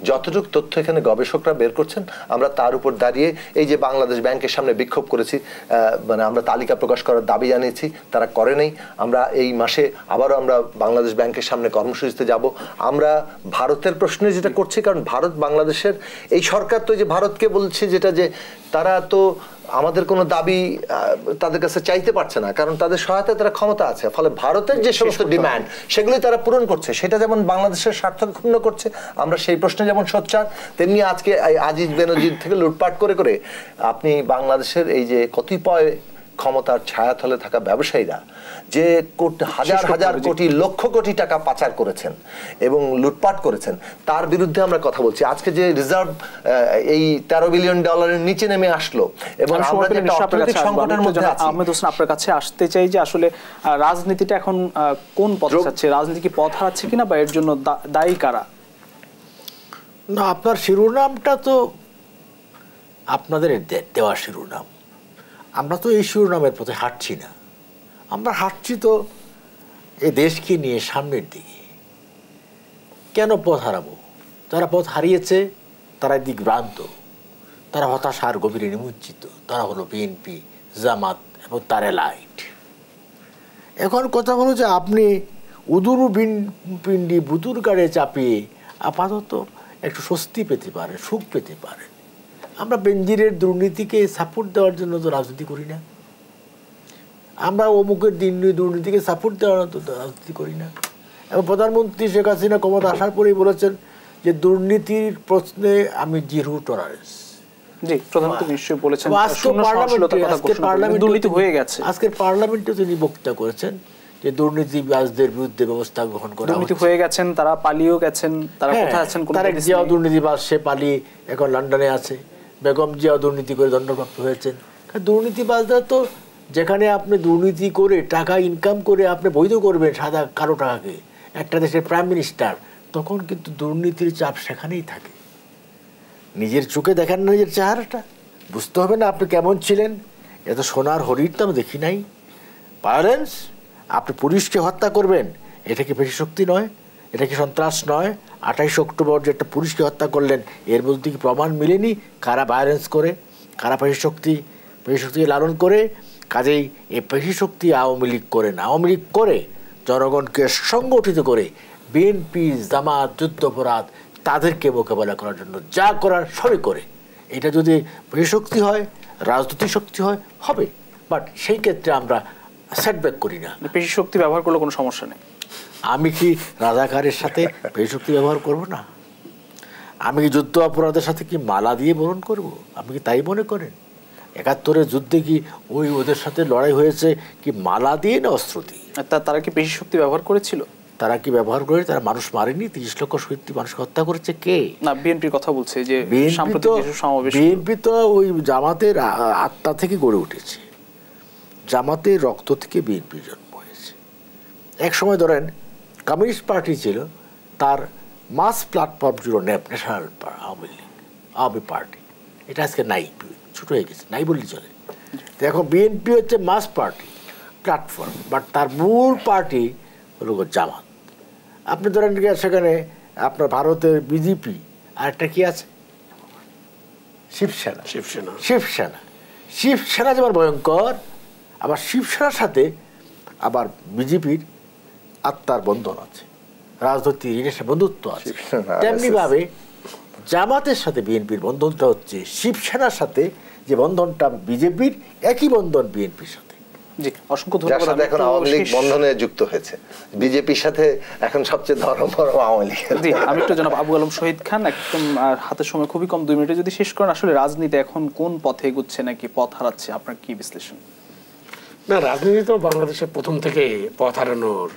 যতটুকু তথ্য এখানে গবেষকরা বের করছেন, আমরা তার উপর দাঁড়িয়ে এই যে বাংলাদেশ ব্যাংকের সামনে বিক্ষোভ করেছি, মানে আমরা তালিকা প্রকাশ করার দাবি জানিয়েছি, তারা করে নেই। আমরা এই মাসে আবারও আমরা বাংলাদেশ ব্যাংকের সামনে কর্মসূচিতে যাব। আমরা ভারতের প্রশ্নে যেটা করছি, কারণ ভারত বাংলাদেশের এই সরকার তো যে ভারতকে বলছে যেটা যে তারা তো আমাদের কোনো দাবি তাদের কাছে চাইতে পারছে না, কারণ তাদের সহায়তায় তারা ক্ষমতা আছে। ফলে ভারতের যে সমস্ত ডিমান্ড সেগুলি তারা পূরণ করছে, সেটা যেমন বাংলাদেশের স্বার্থকে ক্ষুণ্ণ করছে, আমরা সেই প্রশ্নে যেমন সোচ্চার, তেমনি আজকে আজিজ বেনজির থেকে লুটপাট করে করে আপনি বাংলাদেশের এই যে কতিপয় ক্ষমতার ছায়াতলে থাকা ব্যবসায়ীরা যে হাজার হাজার কোটি লক্ষ কোটি টাকা পাচার করেছেন এবং লুটপাট করেছেন, তার বিরুদ্ধে আমরা কথা বলছি। আজকে যে রিজার্ভ এই $13 বিলিয়ন নিচে নেমে আসলো, এবং আমরা যে অর্থনৈতিক সংকটের মধ্যে আছি। আহমেদ হোসেন, আপনার কাছে আসতে চাই যে আসলে রাজনীতিটা এখন কোন পথে যাচ্ছে? রাজনীতি কি পথ হারাচ্ছে কিনা, বা এর জন্য দায়ী কারা? না, আপনার শিরোনামটা তো আপনাদের দেওয়া শিরোনাম। আমরা তো এই শিরোনামের পথে হাঁটছি না, আমরা হাঁটছি তো এই দেশকে নিয়ে সামনের দিকে। কেন পথ হারাবো? তারা পথ হারিয়েছে, তারা দিকভ্রান্ত, তারা হতাশার গভীরে নিমজ্জিত। তারা হলো বিএনপি, জামাত এবং তারেলাইট। এখন কথা হলো যে আপনি উদুরু পিন্ডি বুতুর গাড়ে চাপিয়ে আপাতত একটু স্বস্তি পেতে পারেন, সুখ পেতে পারেন। আমরা বেনজিরের দুর্নীতিকে সাপোর্ট দেওয়ার জন্য তো রাজনীতি করি না, আমরা অমুকের দুর্নীতিকে সাপোর্ট দেওয়ার রাজনীতি করি না। এবং প্রধানমন্ত্রী শেখ হাসিনা ক্ষমতা আসার পরেই বলেছেন যে দুর্নীতির প্রশ্নে আমি জিরো টলারেন্স। জি, প্রধানমন্ত্রী নিশ্চয়ই বলেছেন। আজকের পার্লামেন্টে তিনি বক্তৃতা করেছেন যে দুর্নীতিবাজদের বিরুদ্ধে ব্যবস্থা গ্রহণ করা। দুর্নীতি হয়ে গেছেন, তারা পালিয়েও গেছেন, তারা কোথায় আছেন? তারেক জিয়াও দুর্নীতিবাজ, সে পালিয়ে এখন লন্ডনে আছে। বেগম জিয়াও দুর্নীতি করে দণ্ডপ্রাপ্ত হয়েছেন। দুর্নীতিবাজরা তো যেখানে আপনি দুর্নীতি করে টাকা ইনকাম করে আপনি বৈধ করবেন সাদা কারো টাকাকে, একটা দেশের প্রাইম মিনিস্টার, তখন কিন্তু দুর্নীতির চাপ সেখানেই থাকে। নিজের চোখে দেখেন না নিজের চেহারাটা, বুঝতে হবে না আপনি কেমন ছিলেন। এত সোনার হরিণ তো আমি দেখি নাই। ভায়োলেন্স, আপনি পুলিশকে হত্যা করবেন, এটা কি পেশি শক্তি নয়? এটা কি সন্ত্রাস নয়? 28 অক্টোবর যে একটা পুলিশকে হত্যা করলেন, এর মধ্যে কি প্রমাণ মিলেনি কারা ভায়োলেন্স করে, কারা পেশি শক্তিকে লালন করে? কাজেই এই পেশি শক্তি আওয়ামী লীগ করে না, আওয়ামী লীগ করে জনগণকে সংগঠিত করে বিএনপি, জামাত, যুদ্ধাপরাধ তাদেরকে মোকাবেলা করার জন্য যা করার সবই করে। এটা যদি পেশি শক্তি হয়, রাজনৈতিক শক্তি হয়, হবে। বাট সেই ক্ষেত্রে আমরা সেটব্যাক করি না। পেশি শক্তি ব্যবহার করলে কোনো সমস্যা নেই। আমি কি রাজাকারের সাথে পেশি শক্তি ব্যবহার করব না? আমি কি যুদ্ধ অপরাধের সাথে কি মালা দিয়ে বরণ করব? আপনি কি তাই মনে করেন? 71-এর যুদ্ধে কি ওদের সাথে লড়াই হয়েছে কি মালা দিয়ে না অস্ত্র দিয়ে? তারা কি পেশি শক্তি ব্যবহার করেছিল? তারা কি ব্যবহার করে? তারা মানুষ মারেনি? 30 লক্ষ শহীদ মানুষকে হত্যা করেছে কে? না, বিএনপির কথা বলছে যে বিএনপি তো ওই জামাতের আত্মা থেকে গড়ে উঠেছে, জামাতের রক্ত থেকে বিএনপির জন্ম হয়েছে। এক সময় ধরেন কমিউনিস্ট পার্টি ছিল, তার মাস প্ল্যাটফর্ম ছিল ন্যাশনাল আওয়ামী পার্টি, এটা আজকে নাই, ছোট হয়ে গেছে, নাই বললে চলে। এখন বিএনপি হচ্ছে মাস পার্টি প্ল্যাটফর্ম, বাট তার মূল পার্টি হলো জামাত। আপনি ধরেন সেখানে আপনার ভারতের বিজেপি, আর একটা কি আছে শিবসেনা। শিবসেনা যেমন ভয়ঙ্কর, আবার শিবসেনার সাথে আবার বিজেপির আত্মার বন্ধন আছে, রাজনৈতিক রিলেশন বন্ধুত্ব আছে। তেমনি ভাবে জামাতের সাথে বিএনপির বন্ধনটা হচ্ছে শিবসেনার সাথে যে বন্ধনটা বিজেপির, একই বন্ধন বিএনপির সাথে। অসংখ্য ধন্যবাদ। এখন আওয়ামী লীগ বন্ধনে যুক্ত হয়েছে বিজেপির সাথে, এখন সবচেয়ে ধরম আওয়ামী লীগ। আমি একটু জনাব আবু আলম শহীদ খান, একদম হাতের সময় খুবই কম, 2 মিনিটে যদি শেষ করেন, আসলে রাজনীতি এখন কোন পথে এগুচ্ছে নাকি পথ হারাচ্ছে, আপনার কি বিশ্লেষণ? না, রাজনীতি তো বাংলাদেশে প্রথম থেকে পথ হারানোর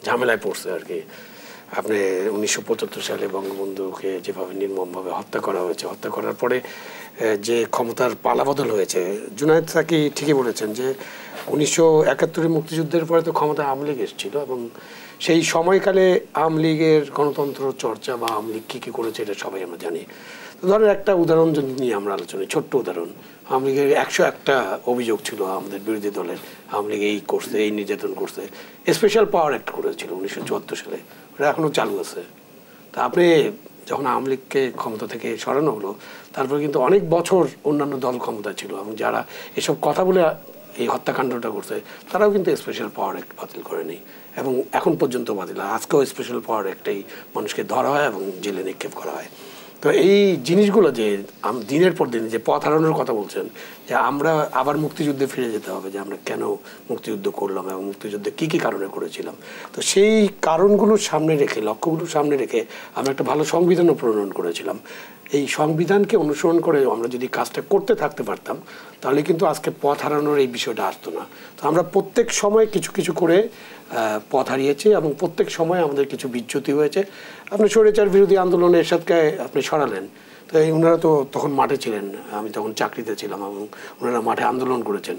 ঝামেলায় পড়ছে আর কি। আপনি 1975 সালে বঙ্গবন্ধুকে যেভাবে নির্মমভাবে হত্যা করা হয়েছে, হত্যা করার পরে যে ক্ষমতার পালাবদল হয়েছে, জুনায়েদ সাকি ঠিকই বলেছেন যে 1971 মুক্তিযুদ্ধের পরে তো ক্ষমতায় আওয়ামী লীগ এসেছিল, এবং সেই সময়কালে আওয়ামী লীগের গণতন্ত্র চর্চা বা আওয়ামী লীগ কী কী করেছে এটা সবাই আমরা জানি। তো ধরেন একটা উদাহরণ যদি নিয়ে আমরা আলোচনা, ছোট্ট উদাহরণ, আওয়ামী লীগের 101টা অভিযোগ ছিল আমাদের বিরোধী দলের, আওয়ামী লীগ এই করছে, এই নির্যাতন করছে। স্পেশাল পাওয়ার অ্যাক্ট করেছিল 1974 সালে, ওটা এখনও চালু আছে। তা আপনি যখন আওয়ামী লীগকে ক্ষমতা থেকে সরানো হলো, তারপরে কিন্তু অনেক বছর অন্যান্য দল ক্ষমতা ছিল, এবং যারা এসব কথা বলে এই হত্যাকাণ্ডটা করছে তারাও কিন্তু স্পেশাল পাওয়ার অ্যাক্ট বাতিল করেনি, এবং এখন পর্যন্ত বাতিল হয়। আজকেও স্পেশাল পাওয়ার অ্যাক্টেই মানুষকে ধরা হয় এবং জেলে নিক্ষেপ করা হয়। তো এই জিনিসগুলো যে দিনের পর দিন যে পথ হারানোর কথা বলছেন, যে আমরা আবার মুক্তিযুদ্ধে ফিরে যেতে হবে, যে আমরা কেন মুক্তিযুদ্ধ করলাম এবং মুক্তিযুদ্ধে কী কী কারণে করেছিলাম। তো সেই কারণগুলোর সামনে রেখে, লক্ষ্যগুলোর সামনে রেখে আমরা একটা ভালো সংবিধানও প্রণয়ন করেছিলাম। এই সংবিধানকে অনুসরণ করে আমরা যদি কাজটা করতে থাকতে পারতাম, তাহলে কিন্তু আজকে পথ হারানোর এই বিষয়টা আসতো না। তো আমরা প্রত্যেক সময় কিছু কিছু করে পথ হারিয়েছি, এবং প্রত্যেক সময় আমাদের কিছু বিচ্যুতি হয়েছে। আপনি স্বৈরাচার বিরোধী আন্দোলনে এরশাদকে আপনি সরালেন, তো ওনারা তো তখন মাঠে ছিলেন, আমি তখন চাকরিতে ছিলাম, এবং ওনারা মাঠে আন্দোলন করেছেন।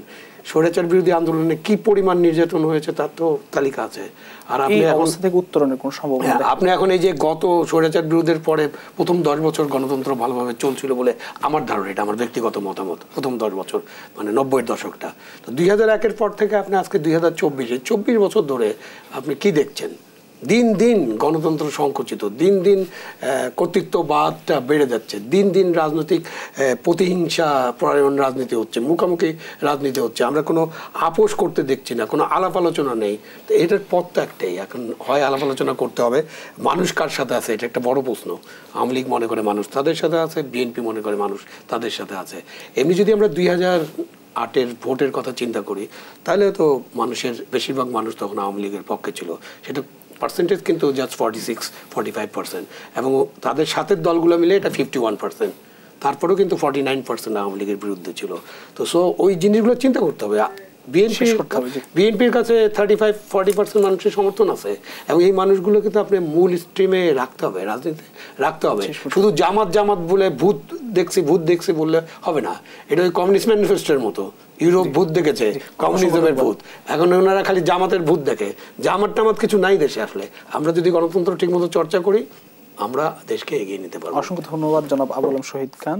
স্বৈরাচার বিরোধী আন্দোলনে কি পরিমাণ নির্যাতন হয়েছে তার তো তালিকা আছে। আর আপনি অবস্থা থেকে উত্তরণের কোনো সম্ভাবনা, আপনি এখন এই যে গত স্বৈরাচার বিরোধের পরে প্রথম 10 বছর গণতন্ত্র ভালোভাবে চলছিল বলে আমার ধারণা, এটা আমার ব্যক্তিগত মতামত, প্রথম 10 বছর মানে 90-এর দশকটা। তো 2001-এর পর থেকে আপনি আজকে 2024 বছর ধরে আপনি কি দেখছেন? দিন দিন গণতন্ত্র সংকুচিত, দিন দিন কর্তৃত্ববাদটা বেড়ে যাচ্ছে, দিন দিন রাজনৈতিক প্রতিহিংসা পরায়ণ রাজনীতি হচ্ছে, মুখামুখি রাজনীতি হচ্ছে, আমরা কোনো আপোষ করতে দেখছি না, কোনো আলাপ আলোচনা নেই। তো এটার পথ তো একটাই, এখন হয় আলাপ আলোচনা করতে হবে। মানুষ কার সাথে আছে এটা একটা বড় প্রশ্ন। আওয়ামী লীগ মনে করে মানুষ তাদের সাথে আছে, বিএনপি মনে করে মানুষ তাদের সাথে আছে। এমনি যদি আমরা 2008-এর ভোটের কথা চিন্তা করি, তাহলে তো মানুষের বেশিরভাগ মানুষ তখন আওয়ামী লীগের পক্ষে ছিল, সেটা পার্সেন্টেজ কিন্তু জাস্ট 46-45%, এবং তাদের সাথের দলগুলো মিলে এটা 51%। তারপরেও কিন্তু 49% আওয়ামী লীগের বিরুদ্ধে ছিল। তো ওই জিনিসগুলো চিন্তা করতে হবে। বিএনপির কাছে 35-40% মানুষের সমর্থন আছে, এবং এই মানুষগুলো কিন্তু আপনি মূল স্ট্রিমে রাখতে হবে, রাজনীতি রাখতে হবে। শুধু জামাত বলে ভূত দেখছি বললে হবে না। এটা ওই কমিউনিস্ট ম্যানিফেস্টোর মতো, ইউরোপ ভূত দেখেছে, কমিউনিজমের ভূত, এখন ওনারা খালি জামাতের ভূত দেখে। জামাত কিছু নাই দেশে। আসলে আমরা যদি গণতন্ত্র ঠিক মতো চর্চা করি, আমরা দেশকে এগিয়ে নিতে পারবো। অসংখ্য ধন্যবাদ জনাব আবু আলম শহীদ খান,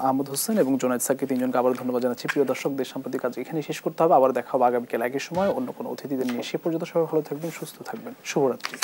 আহমদ হোসেন এবং জুনায়েদ সাকি, তিনজনকে আবার ধন্যবাদ জানাচ্ছি। প্রিয় দর্শক, দেশ সাম্প্রতিক কাজ এখানে শেষ করতে হবে। আবার দেখা হবে আগামীকাল একই সময় অন্য কোনো অতিথিদের নিয়ে। সে পর্যন্ত সবাই ভালো থাকবেন, সুস্থ থাকবেন। শুভরাত্রি।